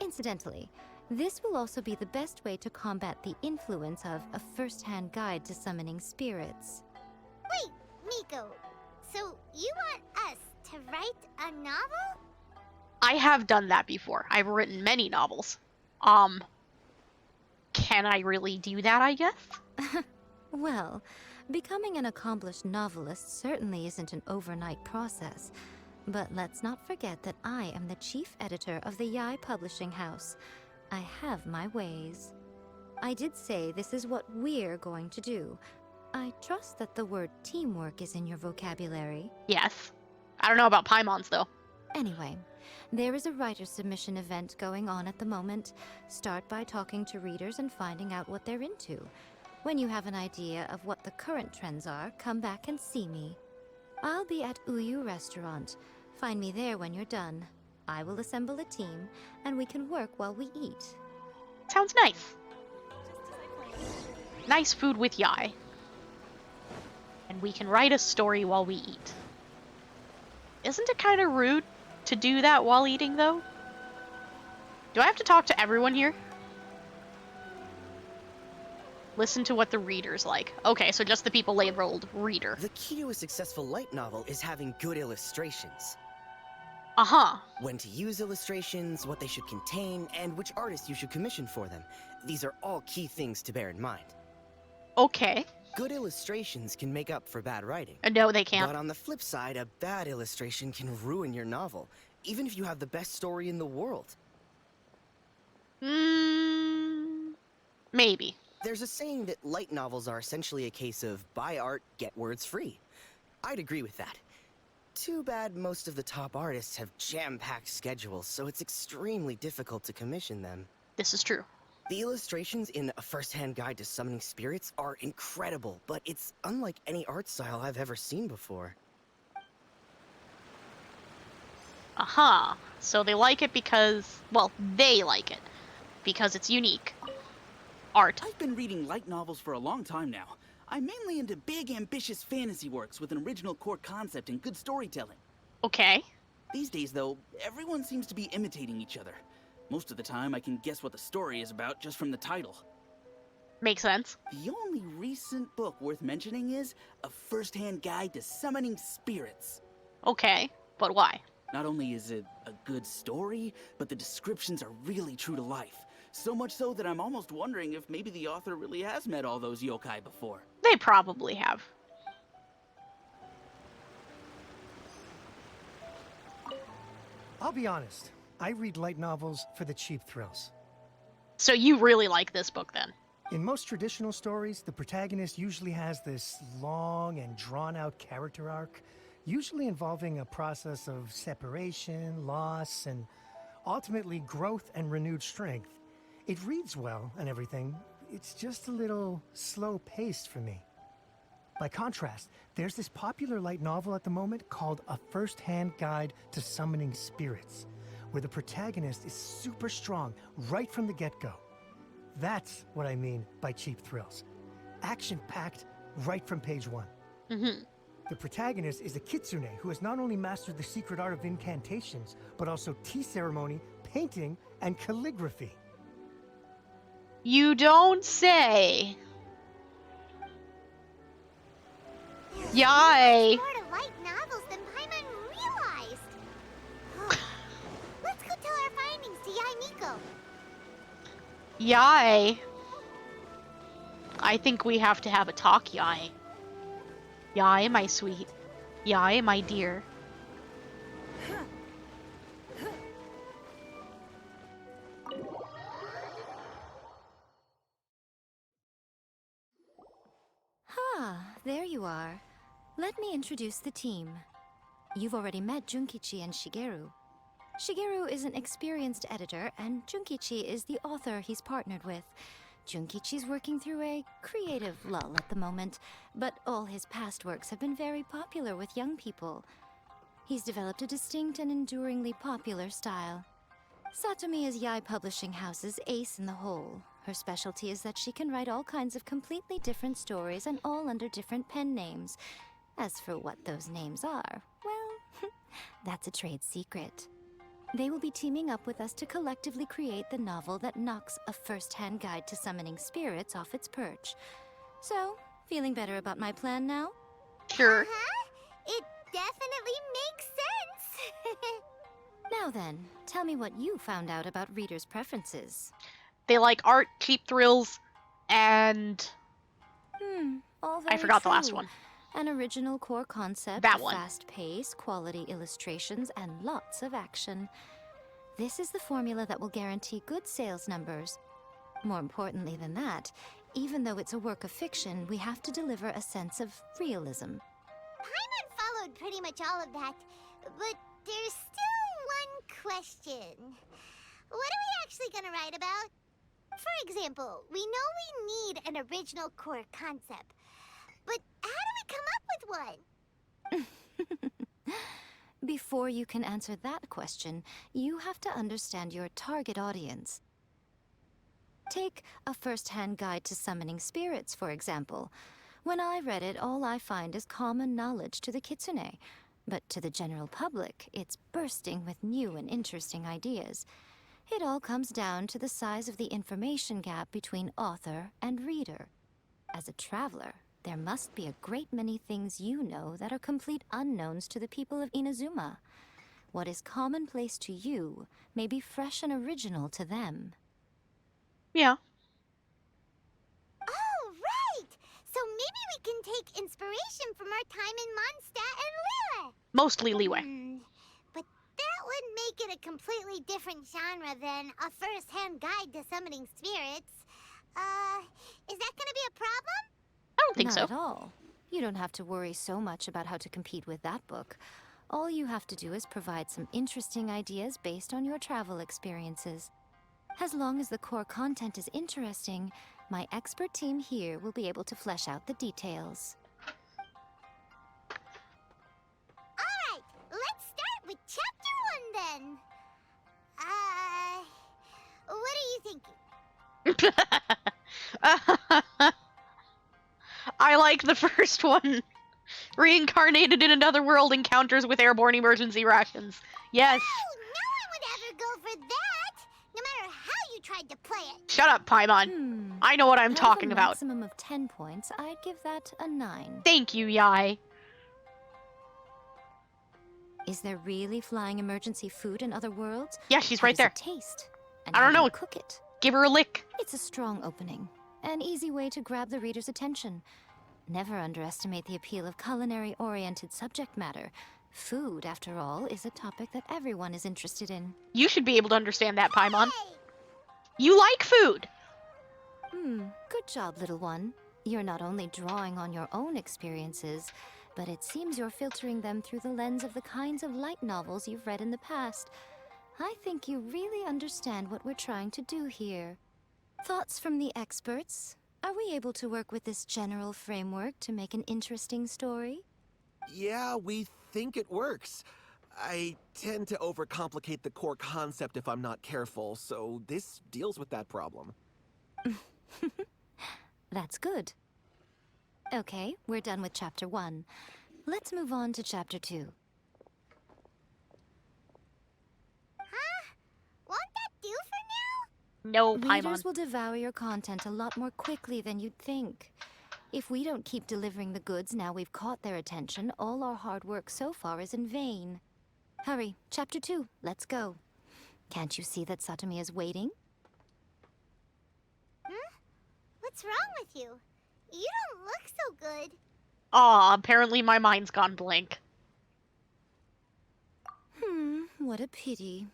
Incidentally, this will also be the best way to combat the influence of a first-hand guide to summoning spirits. Wait, Miko, so you want us to write a novel? I have done that before. I've written many novels. Can I really do that, I guess? Well, becoming an accomplished novelist certainly isn't an overnight process. But let's not forget that I am the chief editor of the Yae Publishing House. I have my ways. I did say this is what we're going to do. I trust that the word teamwork is in your vocabulary. Yes. I don't know about Paimon's, though. Anyway, there is a writer's submission event going on at the moment. Start by talking to readers and finding out what they're into. When you have an idea of what the current trends are, come back and see me. I'll be at Uyu Restaurant. Find me there when you're done. I will assemble a team, and we can work while we eat. Sounds nice. Nice food with Yae. And we can write a story while we eat. Isn't it kind of rude to do that while eating, though? Do I have to talk to everyone here? Listen to what the reader's like. Okay, so just the people labeled reader. The key to a successful light novel is having good illustrations. Uh-huh. When to use illustrations, what they should contain, and which artist you should commission for them. These are all key things to bear in mind. Okay. Good illustrations can make up for bad writing. No, they can't. But on the flip side, a bad illustration can ruin your novel, even if you have the best story in the world. Maybe. There's a saying that light novels are essentially a case of buy art, get words free. I'd agree with that. Too bad most of the top artists have jam-packed schedules, so it's extremely difficult to commission them. This is true. The illustrations in A First-Hand Guide to Summoning Spirits are incredible, but it's unlike any art style I've ever seen before. Aha. So they like it because, well, they like it because it's unique. Art. I've been reading light novels for a long time now. I'm mainly into big, ambitious fantasy works with an original core concept and good storytelling. Okay. These days, though, everyone seems to be imitating each other. Most of the time, I can guess what the story is about just from the title. Makes sense. The only recent book worth mentioning is A First-Hand Guide to Summoning Spirits. Okay, but why? Not only is it a good story, but the descriptions are really true to life. So much so that I'm almost wondering if maybe the author really has met all those yokai before. They probably have. I'll be honest. I read light novels for the cheap thrills. So you really like this book then? In most traditional stories, the protagonist usually has this long and drawn-out character arc, usually involving a process of separation, loss, and ultimately growth and renewed strength. It reads well and everything, it's just a little slow-paced for me. By contrast, there's this popular light novel at the moment called A First-Hand Guide to Summoning Spirits, where the protagonist is super strong right from the get-go. That's what I mean by cheap thrills. Action-packed right from page 1. Mm-hmm. The protagonist is a kitsune who has not only mastered the secret art of incantations, but also tea ceremony, painting, and calligraphy. You don't say. Yay! More to light novels than Paimon realized. Let's go tell our findings to Yai Miko. Yai. I think we have to have a talk, Yai. Yai, my sweet. Yai, my dear. There you are. Let me introduce the team. You've already met Junkichi and Shigeru. Shigeru is an experienced editor, and Junkichi is the author he's partnered with. Junkichi's working through a creative lull at the moment, but all his past works have been very popular with young people. He's developed a distinct and enduringly popular style. Satomi is Yai Publishing House's ace in the hole. Her specialty is that she can write all kinds of completely different stories and all under different pen names. As for what those names are, well, that's a trade secret. They will be teaming up with us to collectively create the novel that knocks A First-Hand Guide to Summoning Spirits off its perch. So, feeling better about my plan now? Sure. It definitely makes sense. Now then, tell me what you found out about readers' preferences. They like art, cheap thrills, and All I very forgot the last true. one. An original core concept, That one. fast pace, quality illustrations, and lots of action. This is the formula that will guarantee good sales numbers. More importantly than that, even though it's a work of fiction, we have to deliver a sense of realism. Paimon followed pretty much all of that, but there's still one question. What are we actually gonna write about? For example, we know we need an original core concept, but how do we come up with one? Before you can answer that question, you have to understand your target audience. Take A First-Hand Guide to Summoning Spirits, for example. When I read it, all I find is common knowledge to the kitsune. But to the general public, it's bursting with new and interesting ideas. It all comes down to the size of the information gap between author and reader. As a traveler, there must be a great many things you know that are complete unknowns to the people of Inazuma. What is commonplace to you may be fresh and original to them. Yeah. Oh, right! So maybe we take inspiration from our time in Mondstadt and Liyue. Mostly Liyue. But that would make it a completely different genre than a first-hand guide to summoning spirits. Is that gonna be a problem? I don't think Not so. at all. You don't have to worry so much about how to compete with that book. All you have to do is provide some interesting ideas based on your travel experiences. As long as the core content is interesting, my expert team here will be able to flesh out the details. Alright, let's start with chapter 1 then. What are you thinking? I like the first one. Reincarnated in another world encounters with airborne emergency rations. Yes. Oh, no one would ever go for that, no matter how you tried to play it. Shut up, Paimon. I know what I'm talking about. Maximum of 10 points, I'd give that a 9. Thank you, Yai. Is there really flying emergency food in other worlds? Yeah, she's How right does there. it taste? And I how don't do you know. cook it? Give her a lick. It's a strong opening. An easy way to grab the reader's attention. Never underestimate the appeal of culinary-oriented subject matter. Food, after all, is a topic that everyone is interested in. You should be able to understand that, Paimon. You like food. Good job, little one. You're not only drawing on your own experiences, but it seems you're filtering them through the lens of the kinds of light novels you've read in the past. I think you really understand what we're trying to do here. Thoughts from the experts? Are we able to work with this general framework to make an interesting story? Yeah, we think it works. I tend to overcomplicate the core concept if I'm not careful, so this deals with that problem. That's good. Okay, we're done with Chapter 1. Let's move on to Chapter 2. Won't that do for now? No, Paimon. Readers will devour your content a lot more quickly than you'd think. If we don't keep delivering the goods now we've caught their attention, all our hard work so far is in vain. Hurry, Chapter 2, let's go. Can't you see that Satomi is waiting? What's wrong with you? You don't look so good. Aw, apparently my mind's gone blank. What a pity.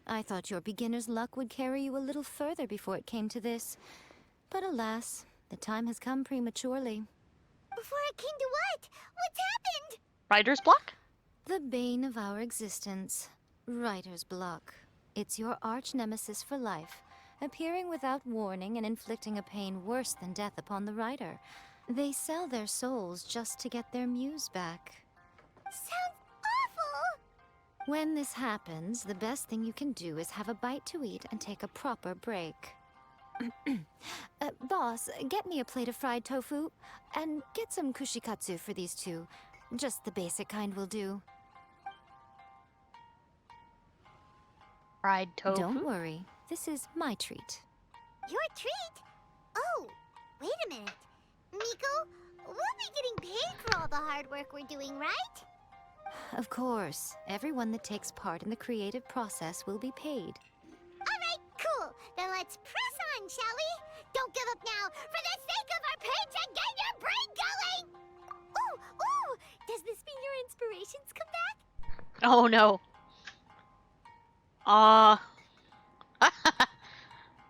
I thought your beginner's luck would carry you a little further before it came to this. But alas, the time has come prematurely. Before it came to what? What's happened? Writer's block? The bane of our existence. Writer's block. It's your arch nemesis for life, appearing without warning and inflicting a pain worse than death upon the writer. They sell their souls just to get their muse back. Sounds awful. When this happens, the best thing you can do is have a bite to eat and take a proper break. Boss, get me a plate of fried tofu, and get some kushikatsu for these two. Just the basic kind will do. Fried tofu? Don't worry, this is my treat. Your treat? Oh, wait a minute. Miko, we'll be getting paid for all the hard work we're doing, right? Of course, everyone that takes part in the creative process will be paid. Alright, cool. Then let's press on, shall we? Don't give up now. For the sake of our paycheck, get your brain going! Ooh! Does this mean your inspirations come back? Oh no.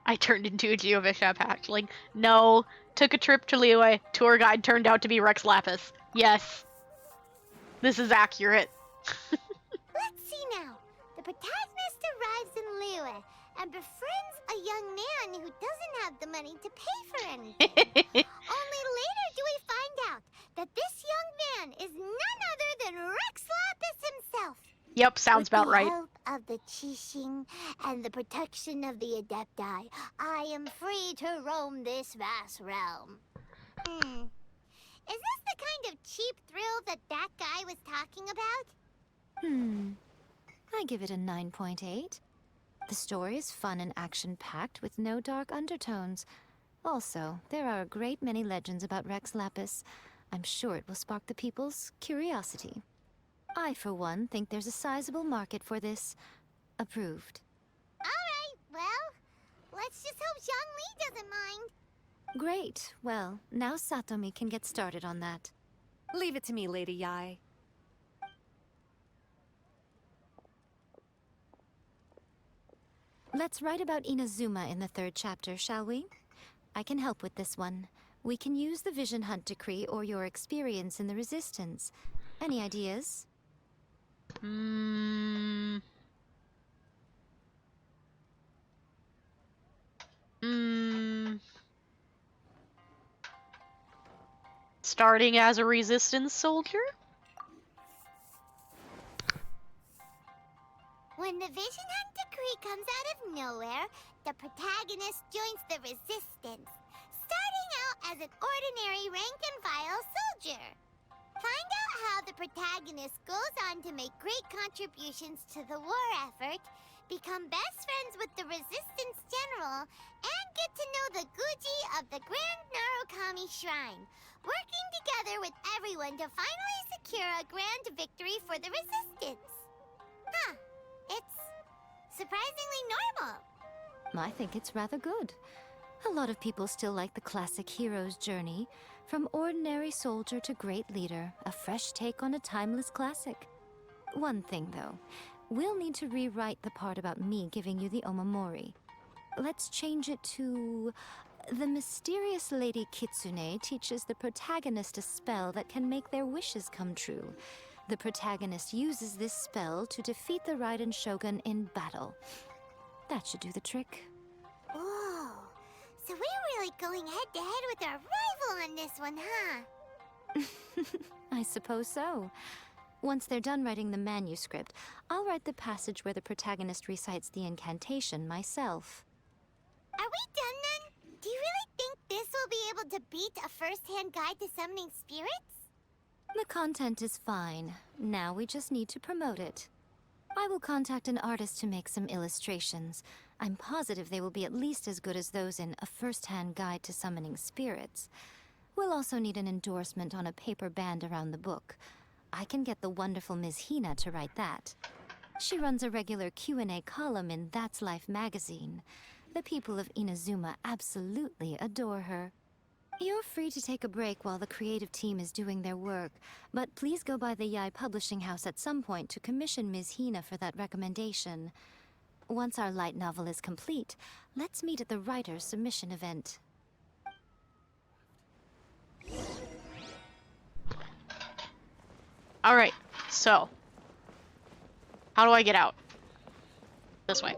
I turned into a Geovishap hatchling. No. Took a trip to Liyue. Tour guide turned out to be Rex Lapis. Yes. This is accurate. Let's see now. The protagonist arrives in Liyue and befriends a young man who doesn't have the money to pay for anything. Only later do we find out that this young man is none other than Rex Lapis himself. Yep, sounds about right. With the help of the Qixing and the protection of the Adepti, I am free to roam this vast realm. Is this the kind of cheap thrill that guy was talking about? I give it a 9.8. The story is fun and action-packed with no dark undertones. Also, there are a great many legends about Rex Lapis. I'm sure it will spark the people's curiosity. I, for one, think there's a sizable market for this. Approved. Alright, well, let's just hope Zhang Li doesn't mind. Great. Well, now Satomi can get started on that. Leave it to me, Lady Yae. Let's write about Inazuma in the 3rd chapter, shall we? I can help with this one. We can use the Vision Hunt Decree or your experience in the Resistance. Any ideas? Starting as a resistance soldier? When the Vision Hunt Decree comes out of nowhere, the protagonist joins the Resistance, starting out as an ordinary rank-and-file soldier. Find out how the protagonist goes on to make great contributions to the war effort, become best friends with the Resistance General, and get to know the Guji of the Grand Narukami Shrine, working together with everyone to finally secure a grand victory for the Resistance. Huh. It's surprisingly normal. I think it's rather good. A lot of people still like the classic hero's journey, from ordinary soldier to great leader, a fresh take on a timeless classic. One thing, though. We'll need to rewrite the part about me giving you the omamori. Let's change it to... The mysterious Lady Kitsune teaches the protagonist a spell that can make their wishes come true. The protagonist uses this spell to defeat the Raiden Shogun in battle. That should do the trick. Whoa. So we're really going head-to-head with our rival on this one, huh? I suppose so. Once they're done writing the manuscript, I'll write the passage where the protagonist recites the incantation myself. Are we done then? Do you really think this will be able to beat a first-hand guide to summoning spirits? The content is fine. Now we just need to promote it. I will contact an artist to make some illustrations. I'm positive they will be at least as good as those in A First-Hand Guide to Summoning Spirits. We'll also need an endorsement on a paper band around the book. I can get the wonderful Ms. Hina to write that. She runs a regular Q&A column in That's Life magazine. The people of Inazuma absolutely adore her. You're free to take a break while the creative team is doing their work, but please go by the Yae Publishing House at some point to commission Ms. Hina for that recommendation. Once our light novel is complete, let's meet at the writer's submission event. Alright, so. How do I get out? This way.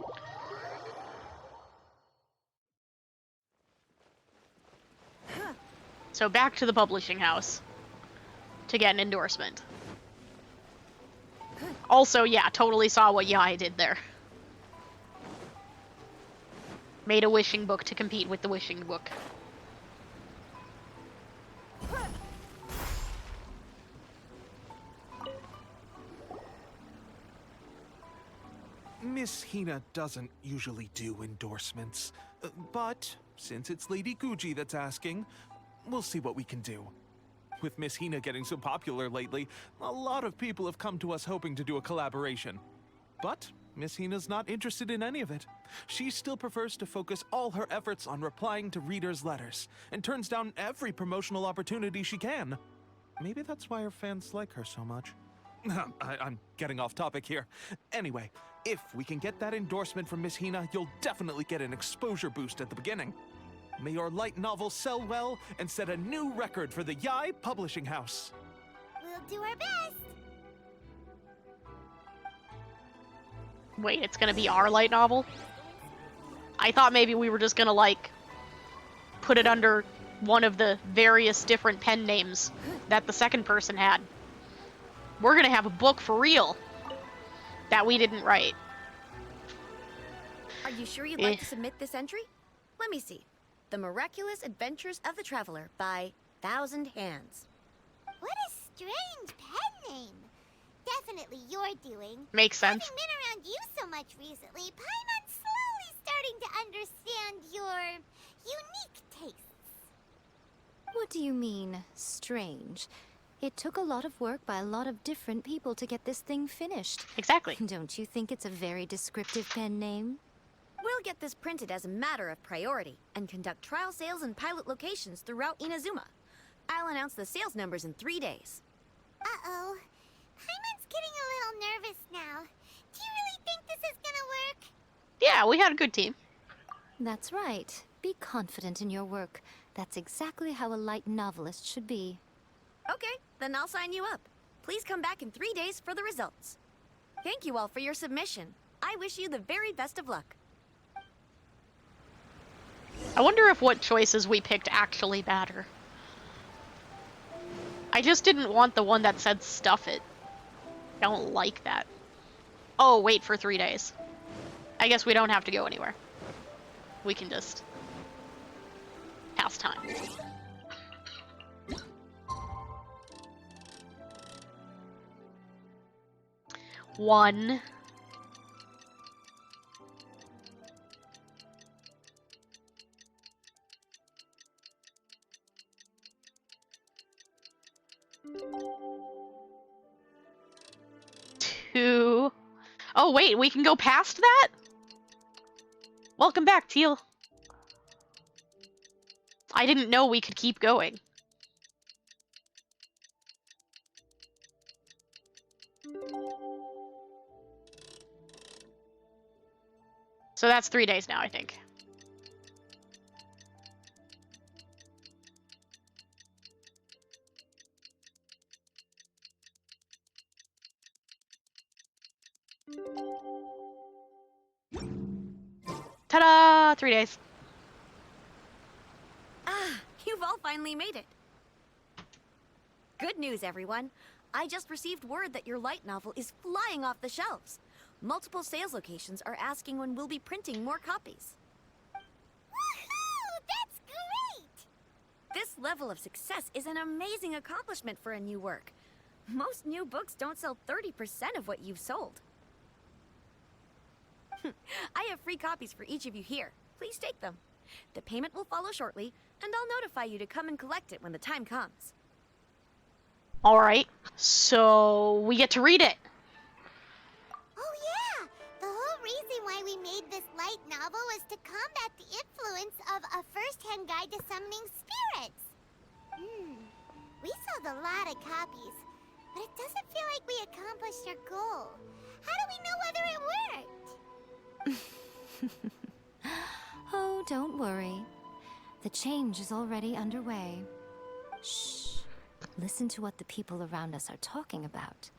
So back to the publishing house to get an endorsement. Also, yeah, totally saw what Yae did there. Made a wishing book to compete with the wishing book. Miss Hina doesn't usually do endorsements, but since it's Lady Guji that's asking, we'll see what we can do. With Miss Hina getting so popular lately, a lot of people have come to us hoping to do a collaboration. But Miss Hina's not interested in any of it. She still prefers to focus all her efforts on replying to readers' letters, and turns down every promotional opportunity she can. Maybe that's why her fans like her so much. I'm getting off topic here. Anyway, if we can get that endorsement from Miss Hina, you'll definitely get an exposure boost at the beginning. May your light novel sell well and set a new record for the Yae Publishing House. We'll do our best. Wait, it's gonna be our light novel? I thought maybe we were just gonna, like, put it under one of the various different pen names that the second person had. We're gonna have a book for real that we didn't write. Are you sure you'd like to submit this entry? Let me see. The Miraculous Adventures of the Traveler by Thousand Hands. What a strange pen name. Definitely your doing. Makes sense. Having been around you so much recently, Paimon's slowly starting to understand your unique tastes. What do you mean, strange? It took a lot of work by a lot of different people to get this thing finished. Exactly. Don't you think it's a very descriptive pen name? We'll We'll get this printed as a matter of priority and conduct trial sales in pilot locations throughout Inazuma. I'll announce the sales numbers in 3 days. Uh-oh. Paimon's getting a little nervous now. Do you really think this is gonna work? Yeah, we had a good team. That's right. Be confident in your work. That's exactly how a light novelist should be. Okay, then I'll sign you up. Please come back in 3 days for the results. Thank you all for your submission. I wish you the very best of luck. I wonder if what choices we picked actually matter. I just didn't want the one that said stuff it. I don't like that. Oh, wait for 3 days. I guess we don't have to go anywhere. We can just pass time. One. Two. Oh, wait, we can go past that? Welcome back, Teal. I didn't know we could keep going. So that's 3 days now, I think. Ta-da! 3 days. Ah, you've all finally made it. Good news, everyone. I just received word that your light novel is flying off the shelves. Multiple sales locations are asking when we'll be printing more copies. Woohoo! That's great! This level of success is an amazing accomplishment for a new work. Most new books don't sell 30% of what you've sold. I have free copies for each of you here. Please take them. The payment will follow shortly, and I'll notify you to come and collect it when the time comes. Alright, so we get to read it. Oh yeah! The whole reason why we made this light novel was to combat the influence of a first-hand guide to summoning spirits. We sold a lot of copies, but it doesn't feel like we accomplished our goal. How do we know whether it worked? Oh, don't worry. The change is already underway. Shh. Listen to what the people around us are talking about.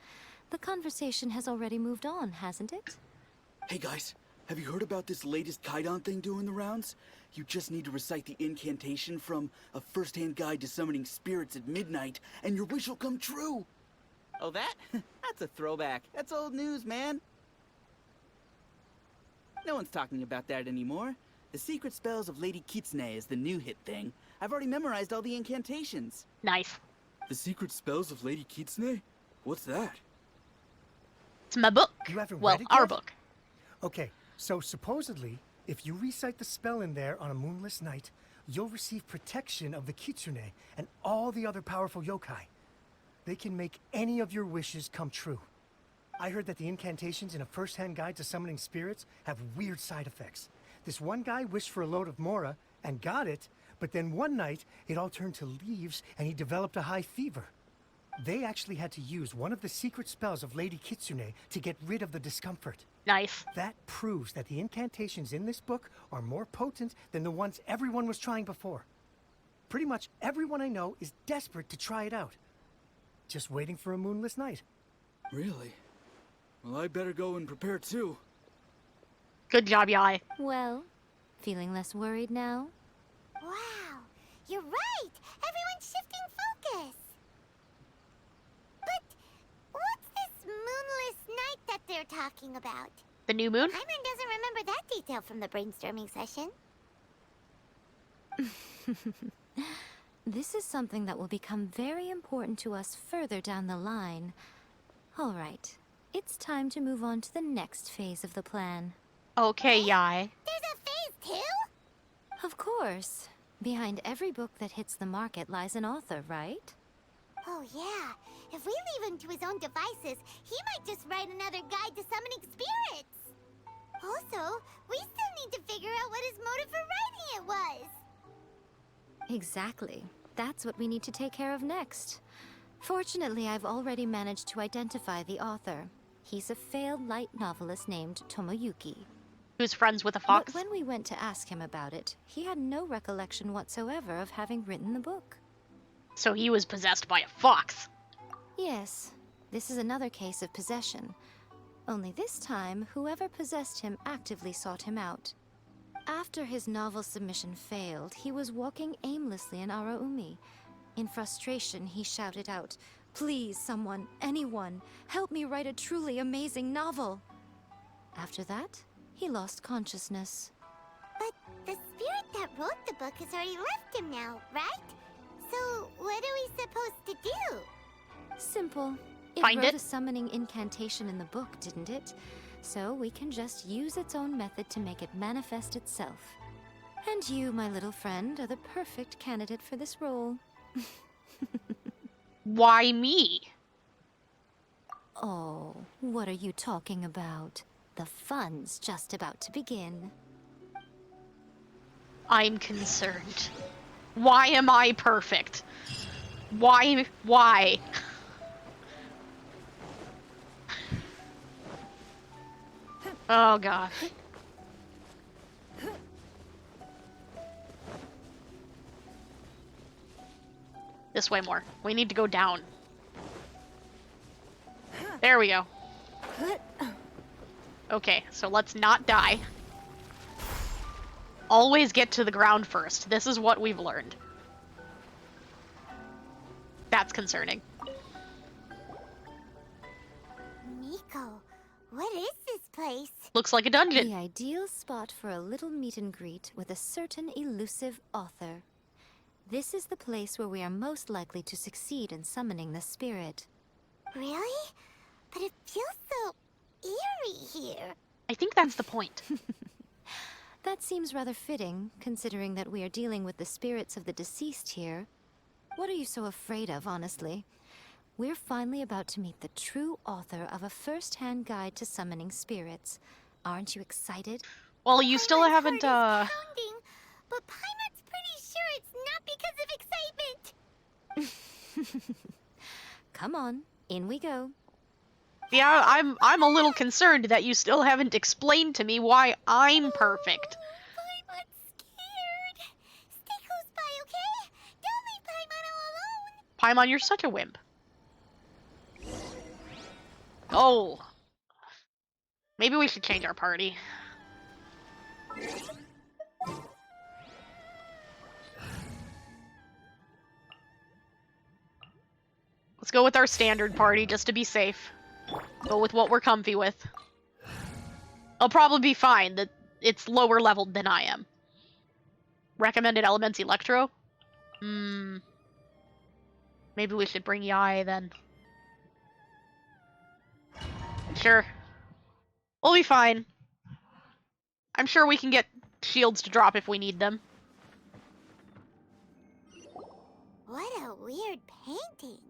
The conversation has already moved on, hasn't it? Hey guys, have you heard about this latest Kaidan thing doing the rounds? You just need to recite the incantation from A First-Hand Guide to Summoning Spirits at midnight, and your wish will come true! Oh, that? That's a throwback. That's old news, man. No one's talking about that anymore. The Secret Spells of Lady Kitsune is the new hit thing. I've already memorized all the incantations. Nice. The Secret Spells of Lady Kitsune? What's that? It's my book. You haven't Well, read it our yet? book. Okay, so supposedly, if you recite the spell in there on a moonless night, you'll receive protection of the Kitsune and all the other powerful yokai. They can make any of your wishes come true. I heard that the incantations in A First-Hand Guide to Summoning Spirits have weird side effects. This one guy wished for a load of mora and got it, but then one night it all turned to leaves and he developed a high fever. They actually had to use one of the secret spells of Lady Kitsune to get rid of the discomfort. Nice. That proves that the incantations in this book are more potent than the ones everyone was trying before. Pretty much everyone I know is desperate to try it out. Just waiting for a moonless night. Really? Well, I better go and prepare too. Good job, Yai. Well, feeling less worried now? Wow, you're right! Everyone's shifting focus! But what's this moonless night that they're talking about? The new moon? Paimon doesn't remember that detail from the brainstorming session. This is something that will become very important to us further down the line. All right, it's time to move on to the next phase of the plan. Okay, Yai. There's a phase 2? Of course. Behind every book that hits the market lies an author, right? Oh yeah, if we leave him to his own devices, he might just write another guide to summoning spirits. Also, we still need to figure out what his motive for writing it was. Exactly. That's what we need to take care of next. Fortunately, I've already managed to identify the author. He's a failed light novelist named Tomoyuki. Who's friends with a fox? But when we went to ask him about it, he had no recollection whatsoever of having written the book. So he was possessed by a fox. Yes, this is another case of possession. Only this time, whoever possessed him actively sought him out. After his novel submission failed, he was walking aimlessly in Araumi. In frustration, he shouted out, "Please, someone, anyone, help me write a truly amazing novel." After that, he lost consciousness. But the spirit that wrote the book has already left him now, right? So what are we supposed to do? Simple. It Find wrote it. a summoning incantation in the book, didn't it? So we can just use its own method to make it manifest itself. And you, my little friend, are the perfect candidate for this role. Why me? Oh, what are you talking about? The fun's just about to begin. I'm concerned. Why am I perfect? Why? Oh god. This way more. We need to go down. There we go. Okay, so let's not die. Always get to the ground first. This is what we've learned. That's concerning. Miko, what is this place? Looks like a dungeon. The ideal spot for a little meet and greet with a certain elusive author. This is the place where we are most likely to succeed in summoning the spirit. Really? But it feels so eerie here. I think that's the point. That seems rather fitting, considering that we are dealing with the spirits of the deceased here. What are you so afraid of, honestly? We're finally about to meet the true author of a first-hand guide to summoning spirits. Aren't you excited? Well, you still Paimon's haven't, heart is pounding, but Paimon's pretty sure it's not because of excitement. Come on, in we go. Yeah, I'm a little concerned that you still haven't explained to me why I'm perfect. Paimon's scared. Stay close by, okay? Don't leave Paimon all alone. Paimon, you're such a wimp. Oh. Maybe we should change our party. Let's go with our standard party, just to be safe. Go with what we're comfy with. I'll probably be fine, that it's lower leveled than I am. Recommended elements Electro? Maybe we should bring Yai then. Sure. We'll be fine. I'm sure we can get shields to drop if we need them. What a weird painting.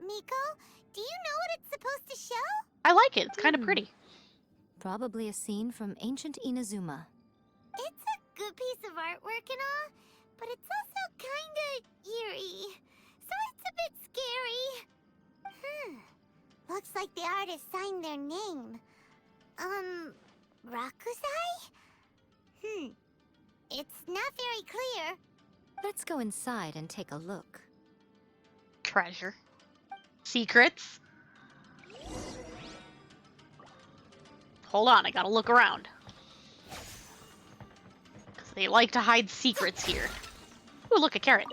Miko, do you know what it's supposed to show? I like it. It's kind of pretty. Probably a scene from ancient Inazuma. It's a good piece of artwork and all, but it's also kinda eerie. So it's a bit scary. Looks like the artist signed their name. Rakusai? It's not very clear. Let's go inside and take a look. Treasure. Secrets. Hold on, I gotta look around. 'Cause they like to hide secrets here. Ooh, look, a carrot.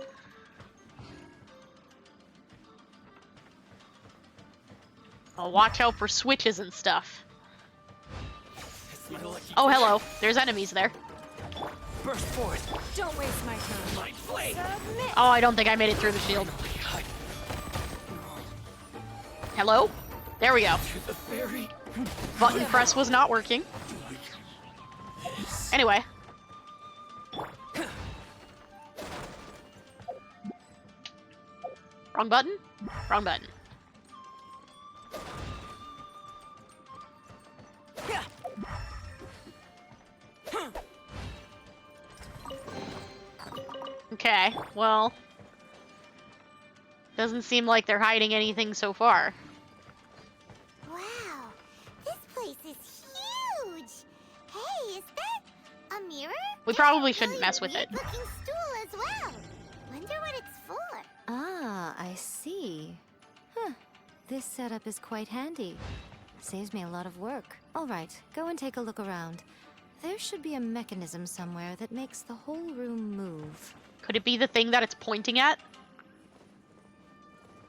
I'll watch out for switches and stuff. Oh, hello. There's enemies there. Burst forth. Don't waste my time. My blade. Submit. Oh, I don't think I made it through the shield. Hello? There we go. To the fairy. Button press was not working. Anyway. Wrong button? Wrong button. Okay, well... Doesn't seem like they're hiding anything so far. Wow, this place is huge. Hey, is that a mirror? We There's probably a shouldn't really mess with it. weird-looking stool as well. Wonder what it's for. Ah, I see. Huh. This setup is quite handy. Saves me a lot of work. All right, go and take a look around. There should be a mechanism somewhere that makes the whole room move. Could it be the thing that it's pointing at?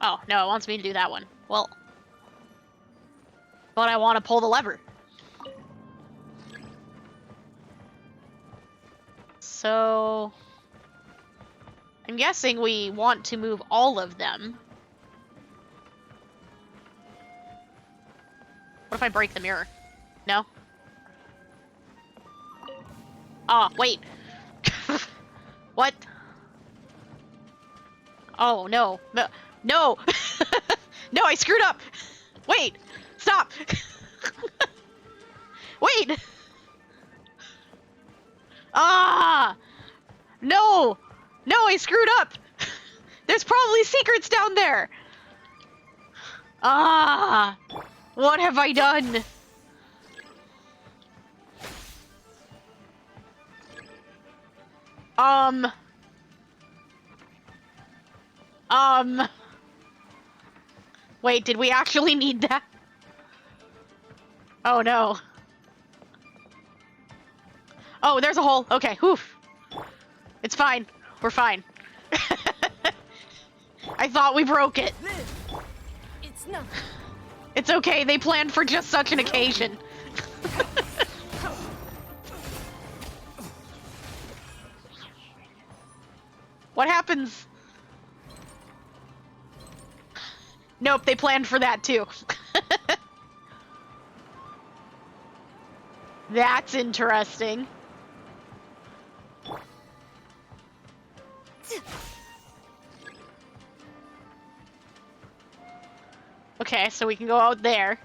Oh, no, it wants me to do that one. Well... But I want to pull the lever. So... I'm guessing we want to move all of them. What if I break the mirror? No? Oh, wait. What? Oh, no. No. No! No, I screwed up! Wait! Stop! Wait! Ah! No! No, I screwed up! There's probably secrets down there! Ah! What have I done? Wait, did we actually need that? Oh no. Oh, there's a hole. Okay, whew. It's fine. We're fine. I thought we broke it. It's nothing. It's okay, they planned for just such an occasion. What happens? Nope, they planned for that too. That's interesting. Okay, so we can go out there.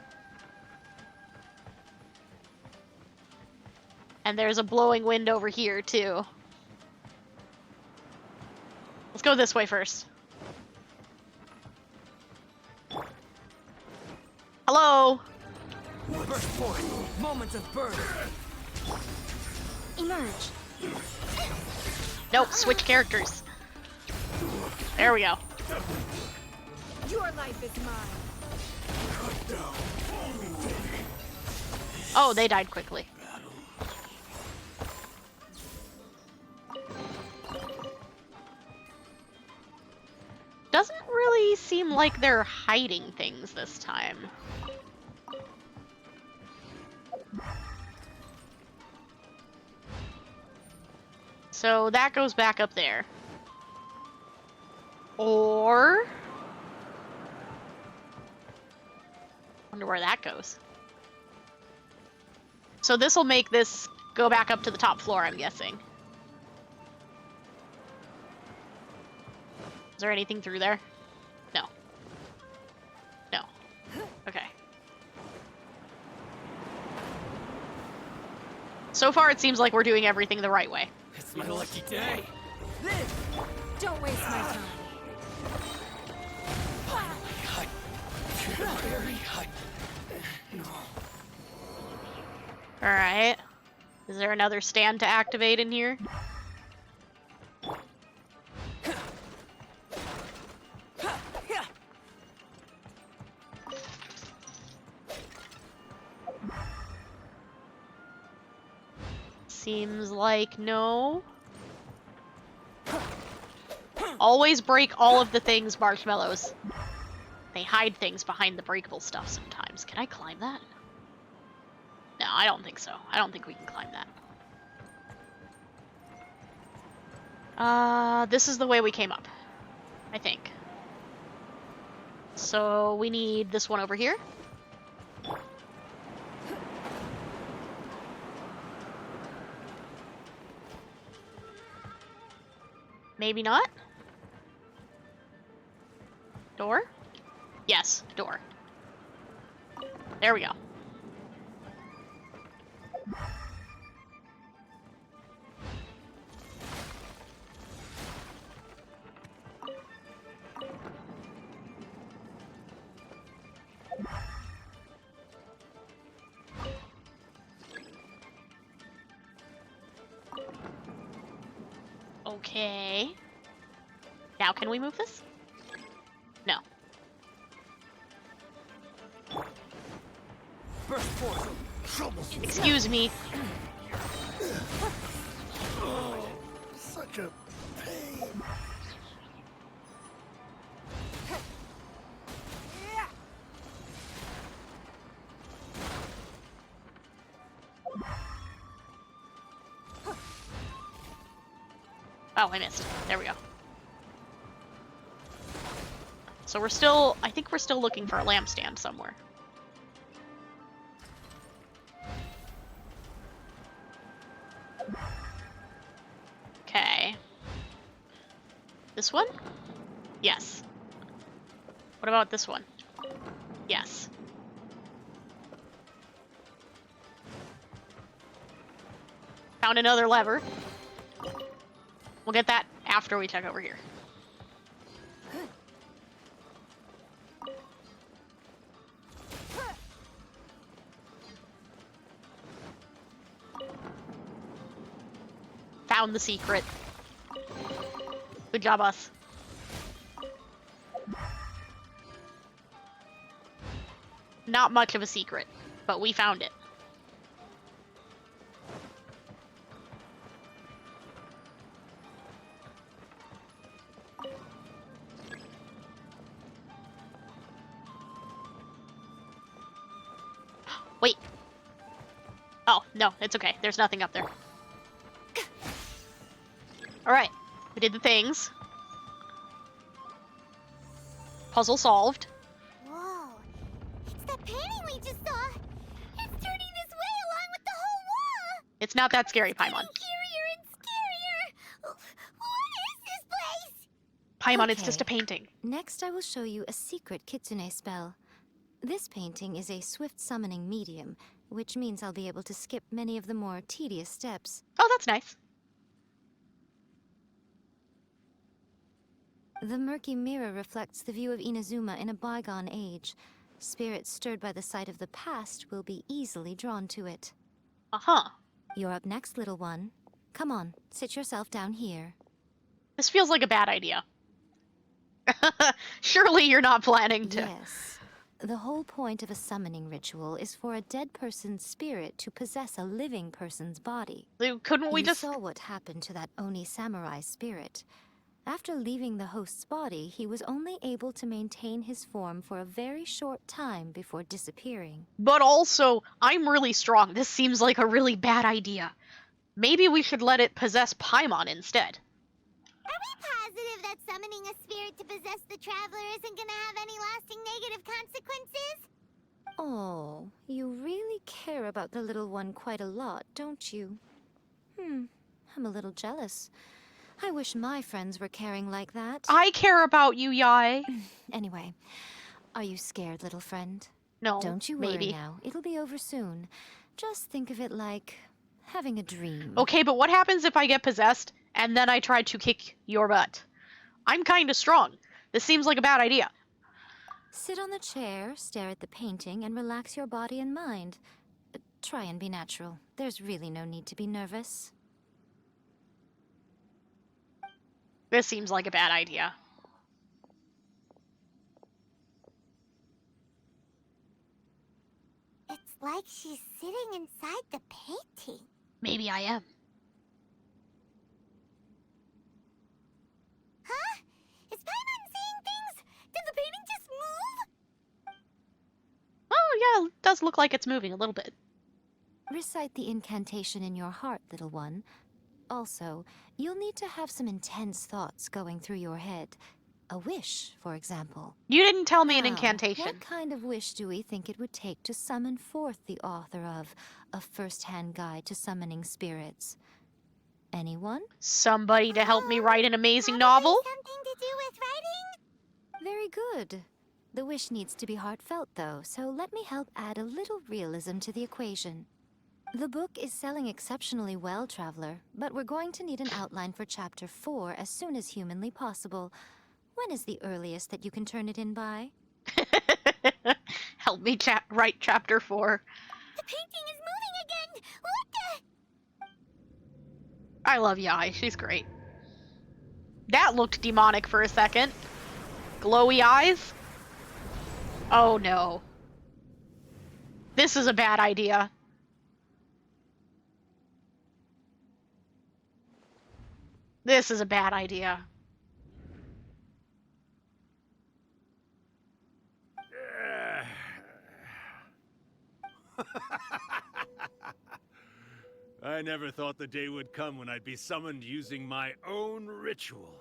And there's a blowing wind over here, too. Let's go this way first. Hello? Burst forth. Moments of birth. Emerge. Nope, switch characters. There we go. Your life is mine. Oh, they died quickly. Doesn't really seem like they're hiding things this time. So that goes back up there. Or... wonder where that goes. So this will make this go back up to the top floor, I'm guessing. Is there anything through there? No. No. Okay. So far, it seems like we're doing everything the right way. It's my lucky day. Don't waste my time. Alright. Is there another stand to activate in here? Seems like no. Always break all of the things, marshmallows. They hide things behind the breakable stuff sometimes. Can I climb that? No, I don't think so. I don't think we can climb that. This is the way we came up. I think. So we need this one over here. Maybe not? Door? Yes, door. There we go. Okay. Now can we move this? No. Excuse me. Such a pain. Oh, I missed. There we go. So we're still, I think we're still looking for a lampstand somewhere. Okay. This one? Yes. What about this one? Yes. Found another lever. We'll get that after we check over here. Found the secret. Good job, us. Not much of a secret, but we found it. Wait. Oh, no, it's okay. There's nothing up there. Alright, we did the things. Puzzle solved. Whoa. It's that painting we just saw. It's turning this way along with the whole wall. It's not that scary, Getting Paimon. scarier and scarier. What is this place? Paimon, it's just a Okay. painting. Next, I will show you a secret kitsune spell. This painting is a swift summoning medium, which means I'll be able to skip many of the more tedious steps. Oh, that's nice. The murky mirror reflects the view of Inazuma in a bygone age. Spirits stirred by the sight of the past will be easily drawn to it. Uh-huh. You're up next, little one. Come on, sit yourself down here. This feels like a bad idea. Surely you're not planning to. Yes. The whole point of a summoning ritual is for a dead person's spirit to possess a living person's body. Couldn't we You just... saw what happened to that Oni samurai spirit. After leaving the host's body, he was only able to maintain his form for a very short time before disappearing. But also, I'm really strong. This seems like a really bad idea. Maybe we should let it possess Paimon instead. Are we positive that summoning a spirit to possess the traveler isn't gonna have any lasting negative consequences? Oh, you really care about the little one quite a lot, don't you? I'm a little jealous. I wish my friends were caring like that. I care about you, Yai. Anyway, are you scared, little friend? No, Don't you worry maybe. now. It'll be over soon. Just think of it like having a dream. Okay, but what happens if I get possessed and then I try to kick your butt? I'm kinda strong. This seems like a bad idea. Sit on the chair, stare at the painting, and relax your body and mind. Try and be natural. There's really no need to be nervous. This seems like a bad idea. It's like she's sitting inside the painting. Maybe I am. Huh? Is Paimon seeing things? Did the painting just move? Oh, yeah, it does look like it's moving a little bit. Recite the incantation in your heart, little one. Also, you'll need to have some intense thoughts going through your head. A wish, for example. You didn't tell me an Now, incantation. What kind of wish do we think it would take to summon forth the author of A First-Hand Guide to Summoning Spirits? Anyone? Somebody to help me write an amazing Probably novel? Something to do with writing? Very good. The wish needs to be heartfelt, though, so let me help add a little realism to the equation. The book is selling exceptionally well, Traveler, but we're going to need an outline for Chapter 4 as soon as humanly possible. When is the earliest that you can turn it in by? Help me write chapter 4. The painting is moving again! What the? I love Yai, she's great. That looked demonic for a second. Glowy eyes? Oh no. This is a bad idea. This is a bad idea. I never thought the day would come when I'd be summoned using my own ritual.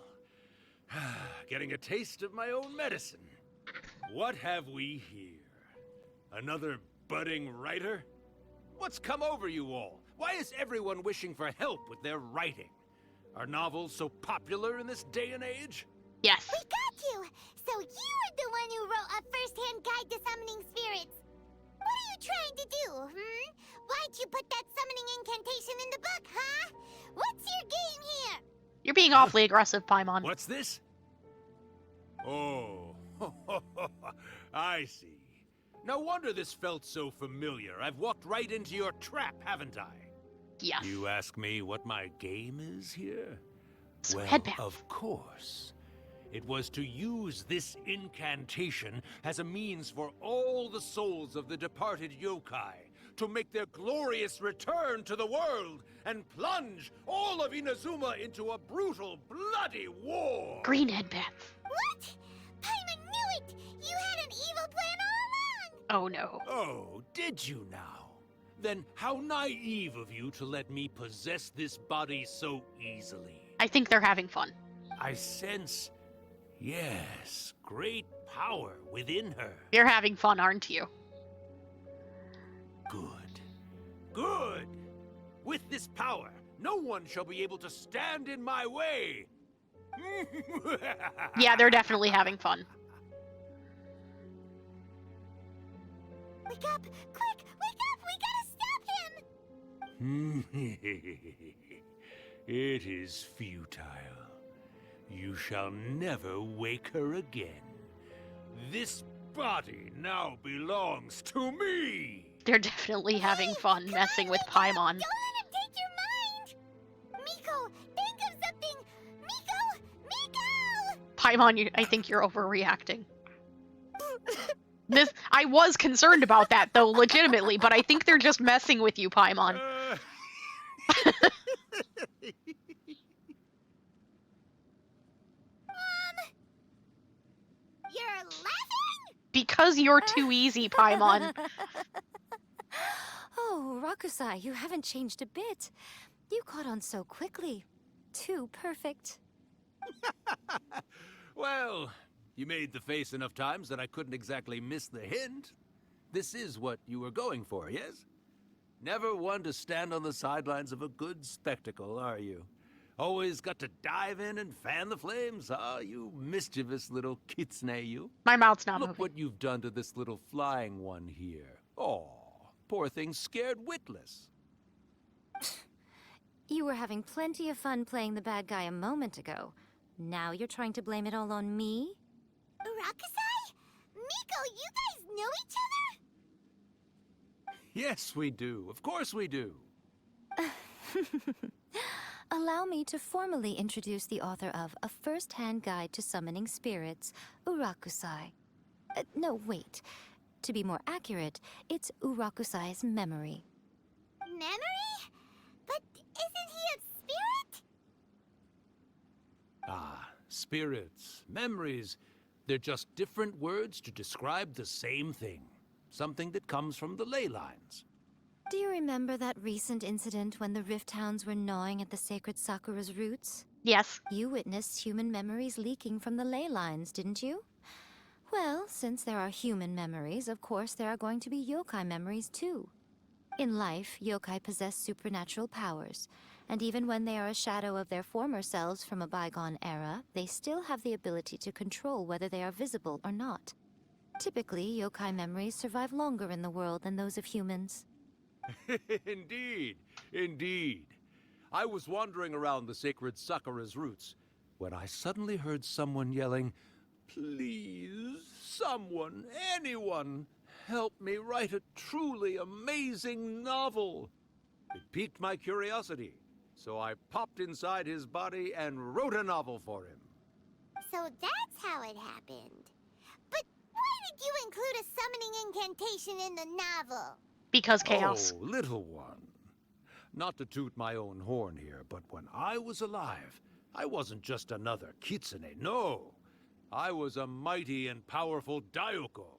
Getting a taste of my own medicine. What have we here? Another budding writer? What's come over you all? Why is everyone wishing for help with their writing? Are novels so popular in this day and age? Yes. We got you! So you were the one who wrote a first-hand guide to summoning spirits. What are you trying to do, Why'd you put that summoning incantation in the book, huh? What's your game here? You're being awfully aggressive, Paimon. What's this? Oh, I see. No wonder this felt so familiar. I've walked right into your trap, haven't I? Yes. You ask me what my game is here? So Well, headband. of course. It was to use this incantation as a means for all the souls of the departed yokai to make their glorious return to the world and plunge all of Inazuma into a brutal, bloody war. Green headbands. What? Paimon knew it! You had an evil plan all along! Oh no. Oh, did you now? Then how naive of you to let me possess this body so easily. I think they're having fun. I sense, yes, great power within her. You're having fun, aren't you? Good. Good! With this power, no one shall be able to stand in my way. Yeah, they're definitely having fun. Wake up! Quick! Wake up! We gotta stop him! It is futile. You shall never wake her again. This body now belongs to me! They're definitely having fun messing with Paimon. Don't let him take your mind! Miko, think of something! Miko! Miko! Paimon, I think you're overreacting. I was concerned about that, though, legitimately, but I think they're just messing with you, Paimon. You're laughing? Because you're too easy, Paimon. Oh, Rakusai, you haven't changed a bit. You caught on so quickly. Too perfect. Well, you made the face enough times that I couldn't exactly miss the hint. This is what you were going for, yes? Never one to stand on the sidelines of a good spectacle, are you? Always got to dive in and fan the flames, huh? You mischievous little kitsune, you. My mouth's not Look moving. what you've done to this little flying one here. Oh, poor thing scared witless. You were having plenty of fun playing the bad guy a moment ago. Now you're trying to blame it all on me? Rakusai? Miko, you guys know each other? Yes, we do. Of course we do. Allow me to formally introduce the author of A First-Hand Guide to Summoning Spirits, Urakusai. No, wait. To be more accurate, it's Urakusai's memory. Memory? But isn't he a spirit? Ah, spirits, memories. They're just different words to describe the same thing. Something that comes from the ley lines. Do you remember that recent incident when the Rift Hounds were gnawing at the sacred Sakura's roots? Yes. You witnessed human memories leaking from the ley lines, didn't you? Well, since there are human memories, of course there are going to be yokai memories too. In life, yokai possess supernatural powers, and even when they are a shadow of their former selves from a bygone era, they still have the ability to control whether they are visible or not. Typically, yokai memories survive longer in the world than those of humans. Indeed, indeed. I was wandering around the sacred Sakura's roots when I suddenly heard someone yelling, "Please, someone, anyone, help me write a truly amazing novel." It piqued my curiosity, So I popped inside his body and wrote a novel for him. So that's how it happened. But why did you include a summoning incantation in the novel? Because chaos. Oh, little one. Not to toot my own horn here, but when I was alive, I wasn't just another kitsune, no. I was a mighty and powerful Daiyoko.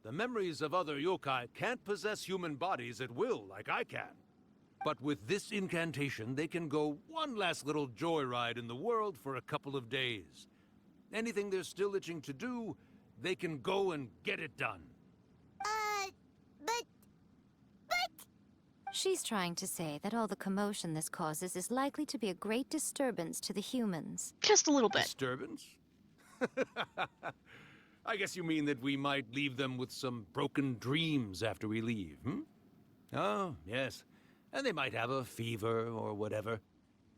The memories of other yokai can't possess human bodies at will like I can. But with this incantation, they can go one last little joyride in the world for a couple of days. Anything they're still itching to do, they can go and get it done. But... She's trying to say that all the commotion this causes is likely to be a great disturbance to the humans. Just a little bit. Disturbance? I guess you mean that we might leave them with some broken dreams after we leave, hmm? Oh, yes. And they might have a fever or whatever.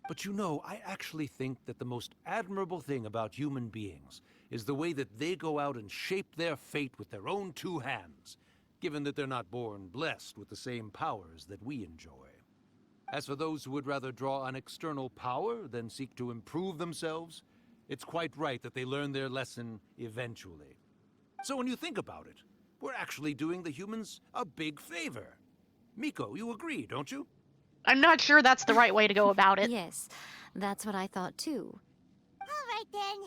But you know, I actually think that the most admirable thing about human beings is the way that they go out and shape their fate with their own two hands, given that they're not born blessed with the same powers that we enjoy. As for those who would rather draw on external power than seek to improve themselves, it's quite right that they learn their lesson eventually. So when you think about it, we're actually doing the humans a big favor. Miko, you agree, don't you? I'm not sure that's the right way to go about it. Yes, that's what I thought too. All right then.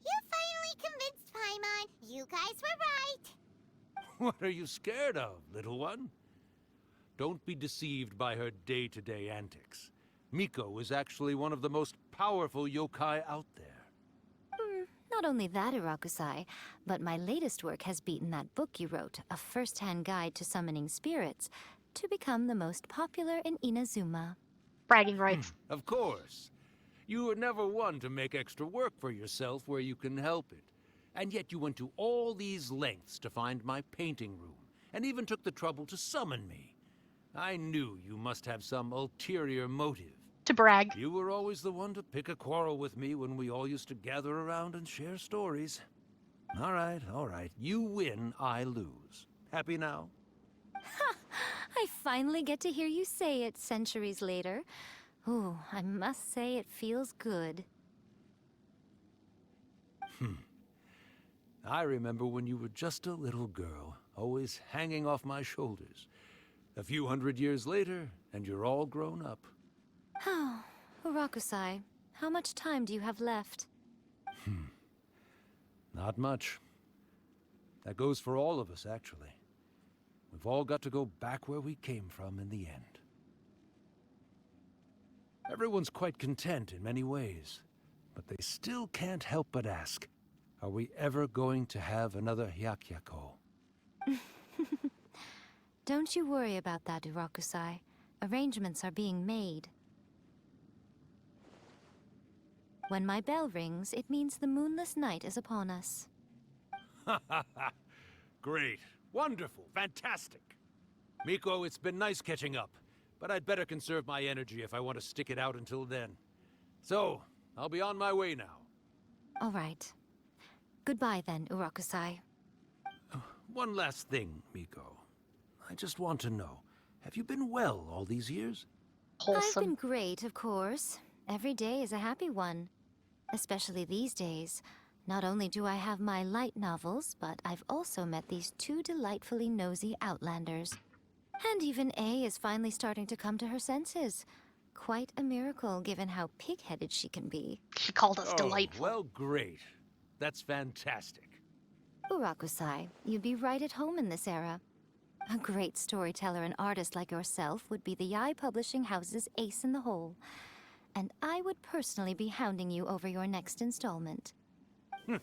You finally convinced Paimon. You guys were right. What are you scared of, little one? Don't be deceived by her day-to-day antics. Miko is actually one of the most powerful yokai out there. Not only that, Irakusai, but my latest work has beaten that book you wrote, A First-Hand Guide to Summoning Spirits, to become the most popular in Inazuma. Bragging rights. Of course. You were never one to make extra work for yourself where you can help it. And yet you went to all these lengths to find my painting room, and even took the trouble to summon me. I knew you must have some ulterior motive. To brag. You were always the one to pick a quarrel with me when we all used to gather around and share stories. All right. You win, I lose. Happy now? I finally get to hear you say it centuries later. Ooh, I must say it feels good. I remember when you were just a little girl, always hanging off my shoulders. A few hundred years later, and you're all grown up. Oh, Urakusai, how much time do you have left? Not much. That goes for all of us, actually. We've all got to go back where we came from in the end. Everyone's quite content in many ways, but they still can't help but ask, are we ever going to have another Hyakyako? Don't you worry about that, Urakusai. Arrangements are being made. When my bell rings, it means the moonless night is upon us. Great. Wonderful. Fantastic. Miko, it's been nice catching up, but I'd better conserve my energy if I want to stick it out until then. So, I'll be on my way now. All right. Goodbye then, Urakusai. One last thing, Miko. I just want to know, have you been well all these years? Wholesome. I've been great, of course. Every day is a happy one. Especially these days. Not only do I have my light novels, but I've also met these two delightfully nosy outlanders. And even A is finally starting to come to her senses. Quite a miracle, given how pig-headed she can be. She called us delightful. Well, great. That's fantastic. Urakusai, you'd be right at home in this era. A great storyteller and artist like yourself would be the Yai Publishing House's ace in the hole. And I would personally be hounding you over your next installment. He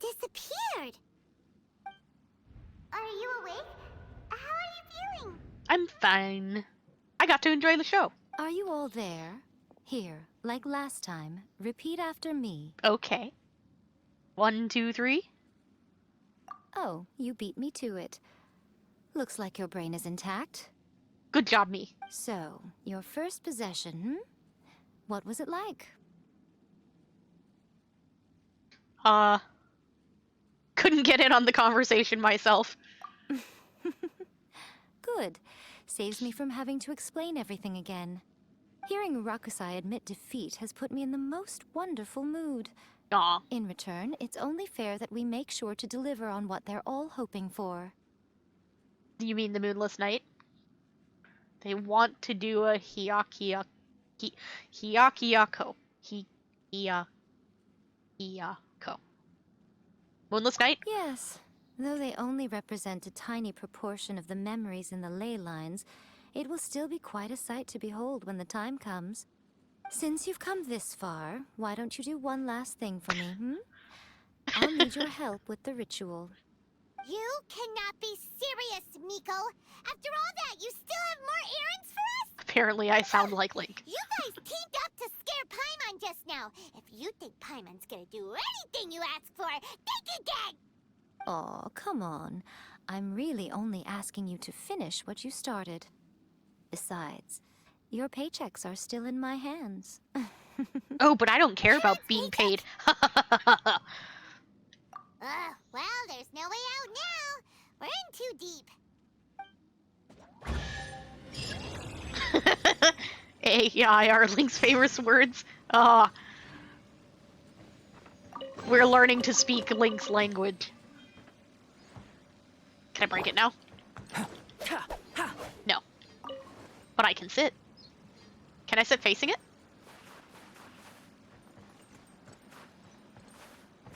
disappeared. Are you awake? How are you feeling? I'm fine. I got to enjoy the show. Are you all there? Here, like last time, repeat after me. Okay. 1, 2, 3. Oh, you beat me to it. Looks like your brain is intact. Good job, me. So, your first possession, What was it like? Couldn't can get in on the conversation myself. Good. Saves me from having to explain everything again. Hearing Rakusai admit defeat has put me in the most wonderful mood. Aw. In return, it's only fair that we make sure to deliver on what they're all hoping for. Do you mean the Moonless Night? They want to do a Hiyako. Moonless Night? Yes, though they only represent a tiny proportion of the memories in the ley lines, it will still be quite a sight to behold when the time comes. Since you've come this far, why don't you do one last thing for me, hmm? I'll need your help with the ritual. You cannot be serious, Miko. After all that, you still have more errands for us? Apparently I sound like Link. You guys teamed up to scare Paimon just now. If you think Paimon's gonna do anything you ask for, think again! Aw, come on. I'm really only asking you to finish what you started. Besides, your paychecks are still in my hands. Oh, but I don't care about being paid. Well, there's no way out now. We're in too deep. AI are Link's famous words. We're learning to speak Link's language. Can I break it now? No. But I can sit. Can I sit facing it?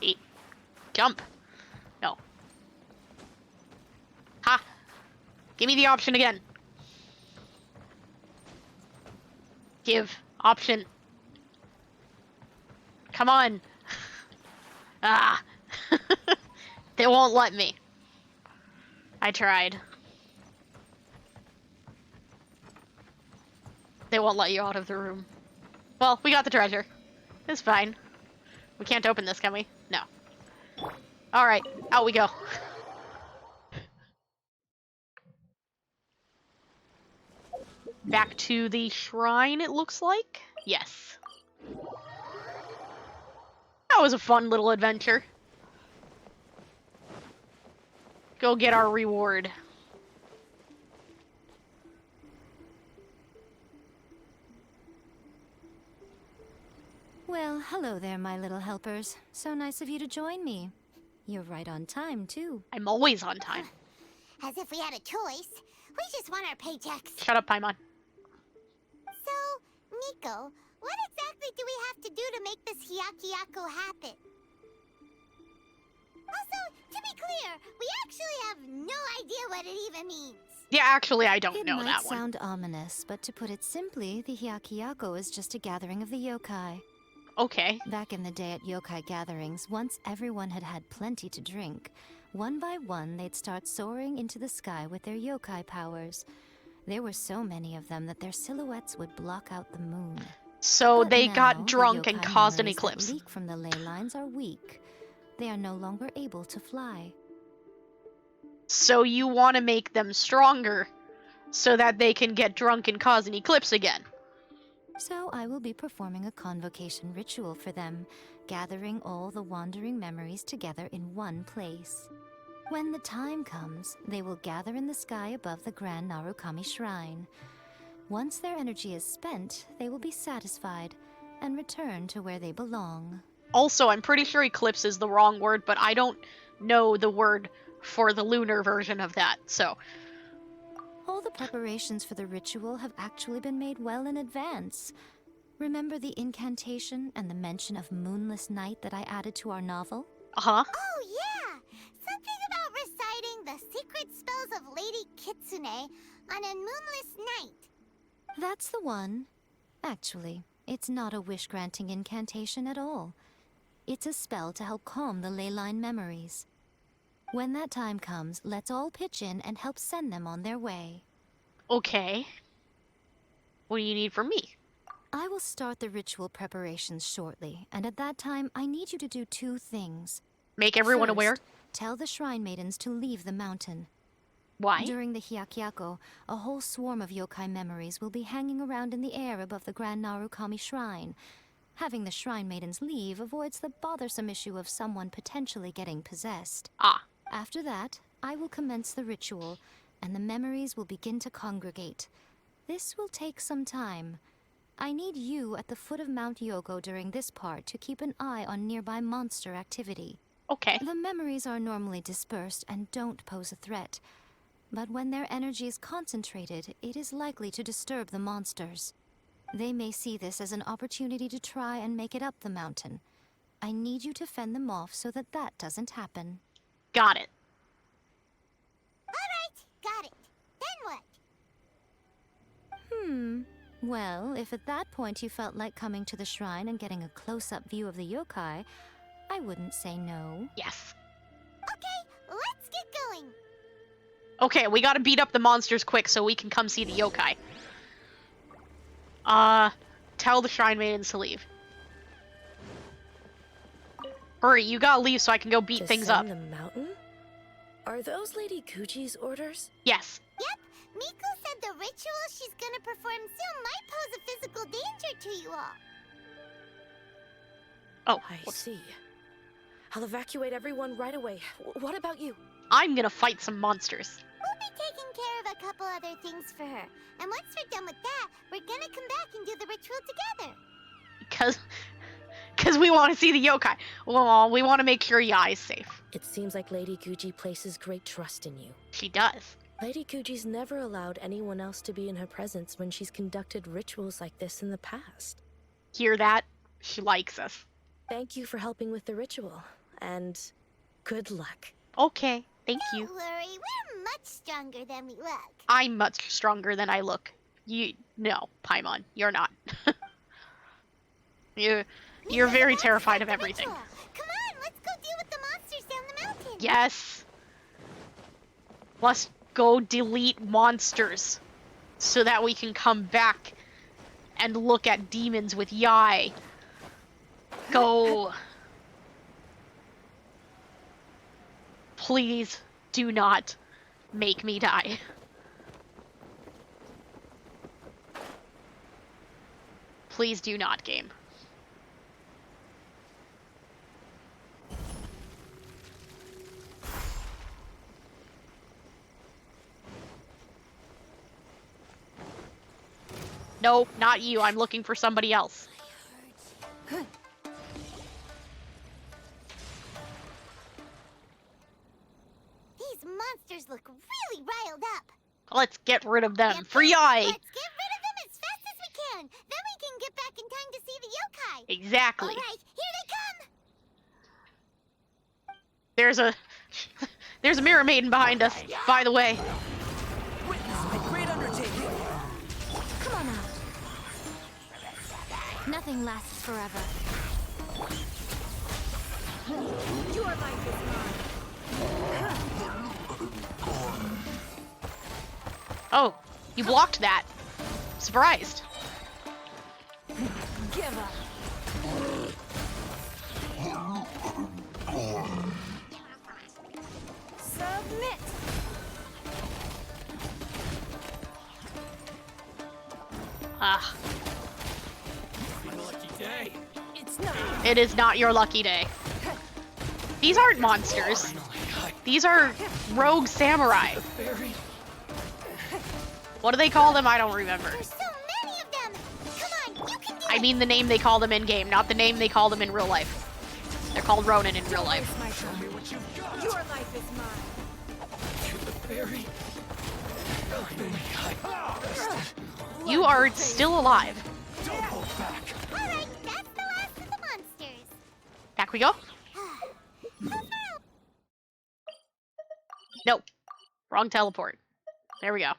Eat. Jump. No. Ha! Give me the option again. Give. Option. Come on. Ah. They won't let me. I tried. They won't let you out of the room. Well, we got the treasure. It's fine. We can't open this, can we? No. Alright, out we go. Back to the shrine, it looks like? Yes. That was a fun little adventure. Go get our reward. Well, hello there, my little helpers. So nice of you to join me. You're right on time, too. I'm always on time. As if we had a choice. We just want our paychecks. Shut up, Paimon. So, Miko, what exactly do we have to do to make this Hyakyako happen? Also, to be clear, we actually have no idea what it even means. Yeah, actually, I don't know that one. It might sound ominous, but to put it simply, the Hyakyako is just a gathering of the yokai. Okay. Back in the day at yokai gatherings, once everyone had had plenty to drink, one by one they'd start soaring into the sky with their yokai powers. There were so many of them that their silhouettes would block out the moon. So But they now, got drunk the and yokai caused an memories eclipse. that leak from the ley lines are weak. They are no longer able to fly. So you want to make them stronger so that they can get drunk and cause an eclipse again. So I will be performing a convocation ritual for them, gathering all the wandering memories together in one place. When the time comes, they will gather in the sky above the Grand Narukami Shrine. Once their energy is spent, they will be satisfied and return to where they belong. Also, I'm pretty sure eclipse is the wrong word, but I don't know the word for the lunar version of that, so... All the preparations for the ritual have actually been made well in advance. Remember the incantation and the mention of moonless night that I added to our novel? Uh-huh. Oh, yeah! Something about reciting the secret spells of Lady Kitsune on a moonless night. That's the one. Actually, it's not a wish-granting incantation at all. It's a spell to help calm the ley line memories. When that time comes, let's all pitch in and help send them on their way. Okay. What do you need from me? I will start the ritual preparations shortly, and at that time, I need you to do two things. Make everyone First, aware? Tell the shrine maidens to leave the mountain. Why? During the Hyakyako, a whole swarm of yokai memories will be hanging around in the air above the Grand Narukami Shrine. Having the Shrine Maidens leave avoids the bothersome issue of someone potentially getting possessed. Ah. After that, I will commence the ritual, and the memories will begin to congregate. This will take some time. I need you at the foot of Mount Yogo during this part to keep an eye on nearby monster activity. Okay. The memories are normally dispersed and don't pose a threat, but when their energy is concentrated, it is likely to disturb the monsters. They may see this as an opportunity to try and make it up the mountain. I need you to fend them off so that that doesn't happen. Got it. Alright, got it. Then what? Well, if at that point you felt like coming to the shrine and getting a close-up view of the yokai, I wouldn't say no. Yes. Okay, let's get going. Okay, we gotta beat up the monsters quick so we can come see the yokai. Tell the Shrine Maidens to leave. Hurry, you gotta leave so I can go beat things up. Descend the mountain? Are those Lady Guji's orders? Yes. Yep, Miku said the ritual she's gonna perform soon might pose a physical danger to you all. Oh, I see. I'll evacuate everyone right away. What about you? I'm gonna fight some monsters. We'll be taking care of a couple other things for her. And once we're done with that, we're gonna come back and do the ritual together. Because we want to see the yokai. Well, we want to make sure Yai's safe. It seems like Lady Guji places great trust in you. She does. Lady Guji's never allowed anyone else to be in her presence when she's conducted rituals like this in the past. Hear that? She likes us. Thank you for helping with the ritual, and good luck. Okay, thank you. Don't worry, we're much stronger than we look. I'm much stronger than I look. No, Paimon, you're not. You're very terrified of everything. Come on, let's go deal with the monsters down the mountain. Yes. Let's go delete monsters so that we can come back and look at demons with Yai. Go. Please do not make me die. Please do not, game. Nope, not you. I'm looking for somebody else. These monsters look really riled up. Let's get rid of them. Yep, For Yai! Let's get rid of them as fast as we can. Then we can get back in time to see the yokai. Exactly. Alright, here they come. There's a mirror maiden behind us, by the way. Witness my great undertaking. Come on out. Nothing lasts forever. Your life is mine. Oh, you blocked that. Surprised. Give up. Submit. Ah, Lucky day. It's not. it is not your lucky day. These aren't monsters. These are rogue samurai. What do they call them? I don't remember. There's so many of them. Come on, you can do I it. mean the name they call them in game, not the name they call them in real life. They're called Ronin in real life. My time. Your life is mine. You are still alive. Alright, that's the last of the monsters. Back we go. Nope. Wrong teleport. There we go.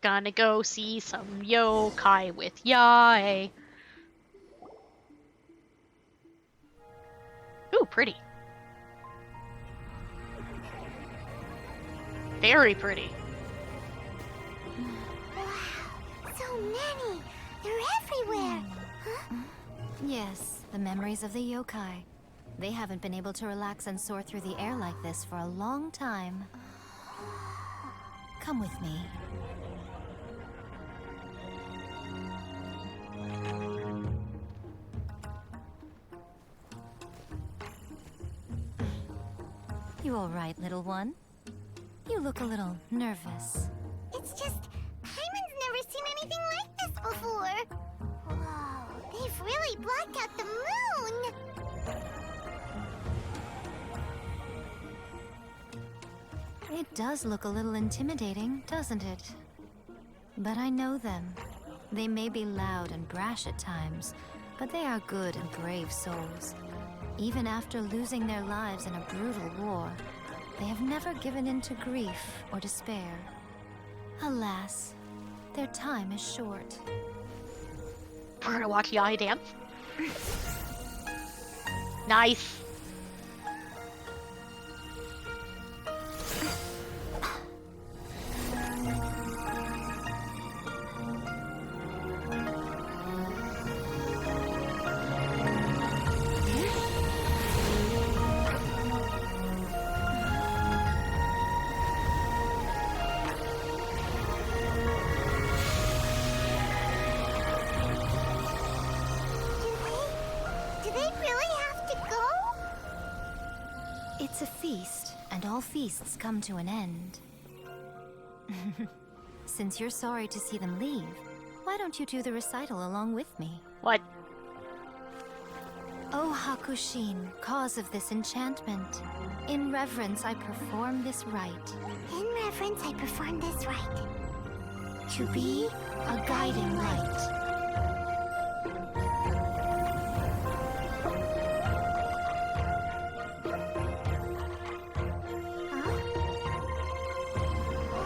Gonna go see some yokai with Yai. Ooh, pretty. Very pretty. Wow, so many. They're everywhere. Huh? Yes, the memories of the yokai. They haven't been able to relax and soar through the air like this for a long time. Come with me. You all right, little one? You look a little nervous. It's just, Paimon's never seen anything like this before. Whoa, they've really blocked out the moon! It does look a little intimidating, doesn't it? But I know them. They may be loud and brash at times, but they are good and brave souls. Even after losing their lives in a brutal war, they have never given in to grief or despair. Alas, their time is short. We're gonna watch Yai dance. Nice. Do they really have to go? It's a feast, and all feasts come to an end. Since you're sorry to see them leave, why don't you do the recital along with me? What? O Hakushin, cause of this enchantment, in reverence I perform this rite. In reverence, I perform this rite. To be a guiding light.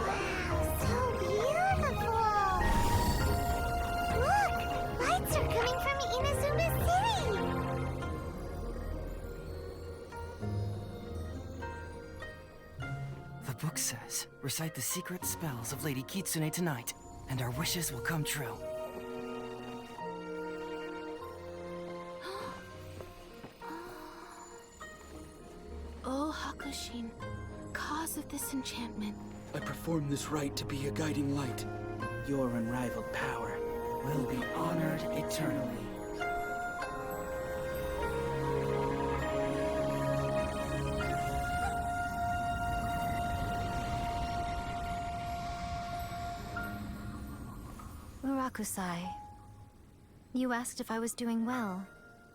Wow, so beautiful! Look! Lights are coming from Inazuma City! The book says, recite the secret spells of Lady Kitsune tonight, and our wishes will come true. O Hakushin, cause of this enchantment. I perform this rite to be a guiding light. Your unrivaled power will be honored eternally. Murakusai, you asked if I was doing well.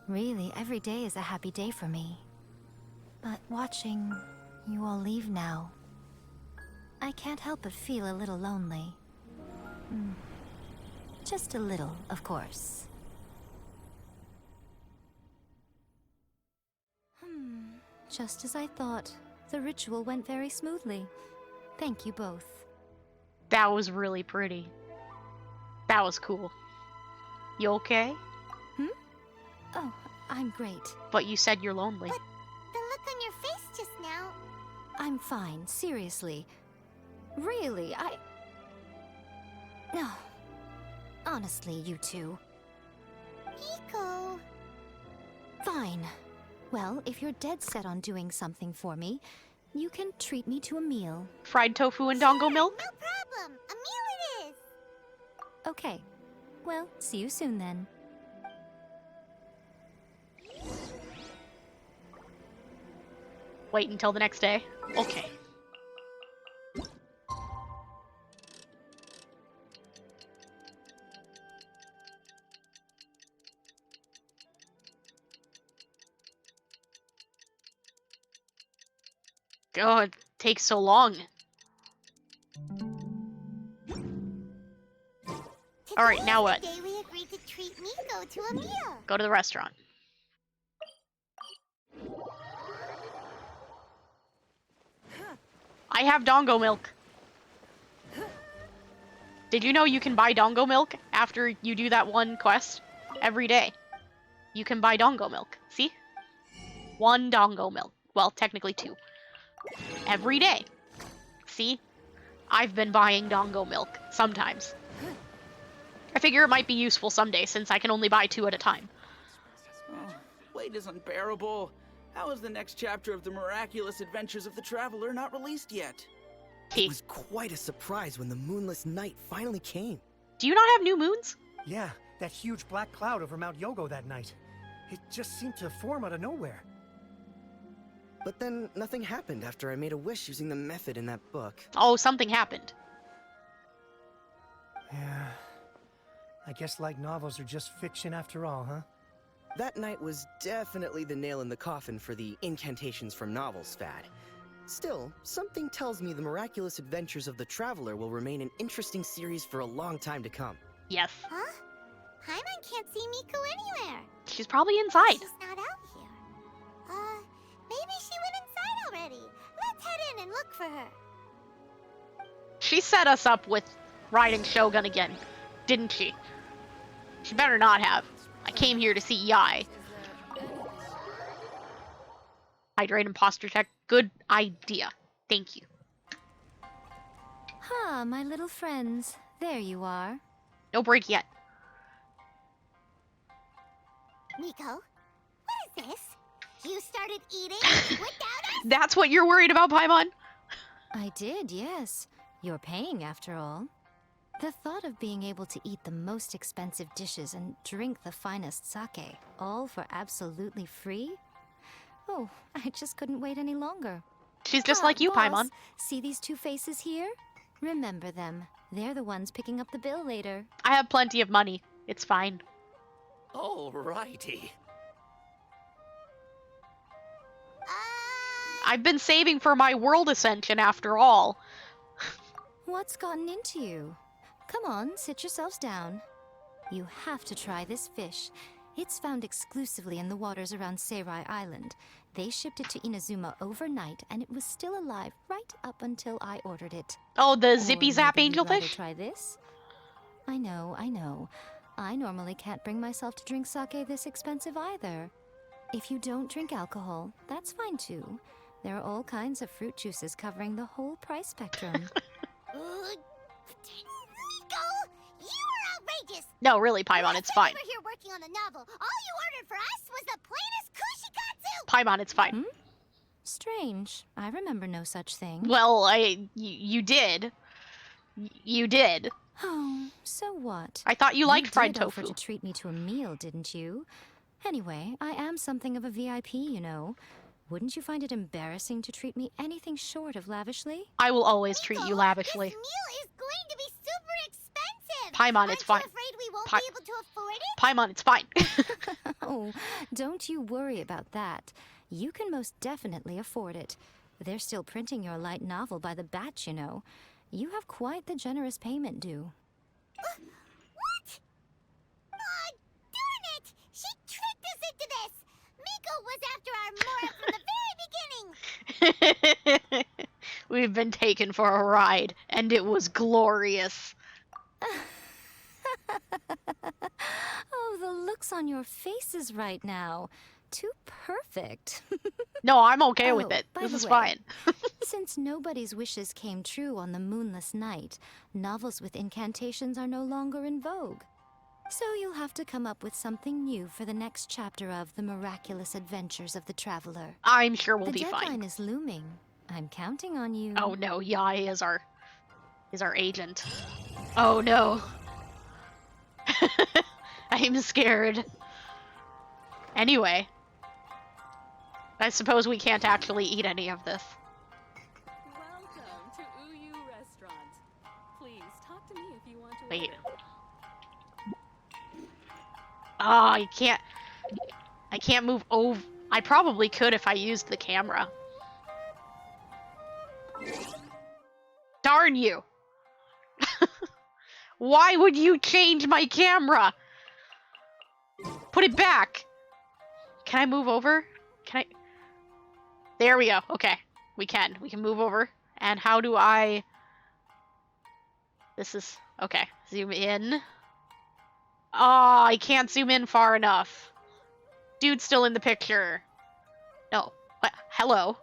Really, every day is a happy day for me. But watching you all leave now, I can't help but feel a little lonely. Just a little, of course. Just as I thought, the ritual went very smoothly. Thank you both. That was really pretty. That was cool. You okay? Oh, I'm great. But you said you're lonely. But the look on your face just now... I'm fine, seriously. Really, No. Honestly, you two. Hiko... Fine. Well, if you're dead set on doing something for me, you can treat me to a meal. Fried tofu and dongo milk? No problem. A meal it is. Okay. Well, see you soon then. Wait until the next day. Okay. God, it takes so long. Alright, now what? Today we agreed to treat Miko to a meal. Go to the restaurant. I have dongo milk. Did you know you can buy dongo milk after you do that one quest? Every day. You can buy dongo milk. See? 1 dongo milk. Well, technically 2. Every day. See? I've been buying dongo milk. Sometimes. I figure it might be useful someday since I can only buy 2 at a time. Oh, wait is unbearable. How is the next chapter of the miraculous adventures of the traveler not released yet? It was quite a surprise when the moonless night finally came. Do you not have new moons? Yeah, that huge black cloud over Mount Yogo that night. It just seemed to form out of nowhere. But then nothing happened after I made a wish using the method in that book. Oh, something happened. Yeah. I guess light novels are just fiction after all, huh? That night was definitely the nail in the coffin for the incantations from novels fad. Still, something tells me the miraculous adventures of the Traveler will remain an interesting series for a long time to come. Yes. Huh? Paimon can't see Miko anywhere. She's probably inside. She's not out here. Maybe she went inside already. Let's head in and look for her. She set us up with riding Shogun again, didn't she? She better not have. I came here to see Yai. Hydrate and posture check. Good idea. Thank you. Ah, my little friends. There you are. No break yet. Miko, what is this? You started eating without us? That's what you're worried about, Paimon? I did, yes. You're paying, after all. The thought of being able to eat the most expensive dishes and drink the finest sake, all for absolutely free? Oh, I just couldn't wait any longer. She's just like you, boss, Paimon. See these two faces here? Remember them. They're the ones picking up the bill later. I have plenty of money. It's fine. Alrighty. I've been saving for my world ascension after all. What's gotten into you? Come on, sit yourselves down. You have to try this fish. It's found exclusively in the waters around Seirai Island. They shipped it to Inazuma overnight, and it was still alive right up until I ordered it. Oh, the Or zippy zap maybe you'd rather angelfish? try this? I know, I know. I normally can't bring myself to drink sake this expensive either. If you don't drink alcohol, that's fine too. There are all kinds of fruit juices covering the whole price spectrum. Miko, you are outrageous. No, really, Paimon, it's fine. We're here working on the novel. All you ordered for us was the plainest kushikatsu. Paimon, it's fine. Strange. I remember no such thing. Well, you did. You did. Oh, so what? I thought you liked fried did offer tofu. to treat me to a meal, didn't you? Anyway, I am something of a VIP, you know. Wouldn't you find it embarrassing to treat me anything short of lavishly? I will always treat you lavishly. This meal is going to be super expensive. Paimon, it's fine. Aren't you afraid we won't be able to afford it? Paimon, it's fine. Oh, don't you worry about that. You can most definitely afford it. They're still printing your light novel by the batch, you know. You have quite the generous payment due. What? Oh, darn it! She tricked us into this! Miko was after our Mora from the very beginning! We've been taken for a ride, and it was glorious. Oh, the looks on your faces right now. Too perfect. No, I'm okay with Oh, it. by This the is way, fine. Since nobody's wishes came true on the moonless night, novels with incantations are no longer in vogue. So you'll have to come up with something new for the next chapter of The Miraculous Adventures of the Traveler. I'm sure we'll the be fine. deadline is looming. I'm counting on you. Oh no, Yai is our agent. Oh no. I'm scared. Anyway, I suppose we can't actually eat any of this. Welcome to Uyu Restaurant. Please talk to me if you want to. Wait. Ah, I can't move over. I probably could if I used the camera. Darn you. Why would you change my camera? Put it back. Can I move over? Can I? There we go. Okay. We can move over. And how do I? This is, okay. Zoom in. Oh, I can't zoom in far enough. Dude's still in the picture. No. What? Hello.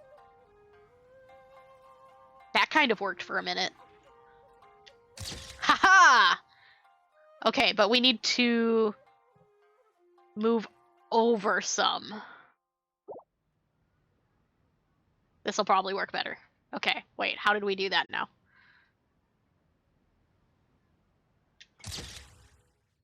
That kind of worked for a minute. Haha! Okay, but we need to move over some. This'll probably work better. Okay, wait, how did we do that now?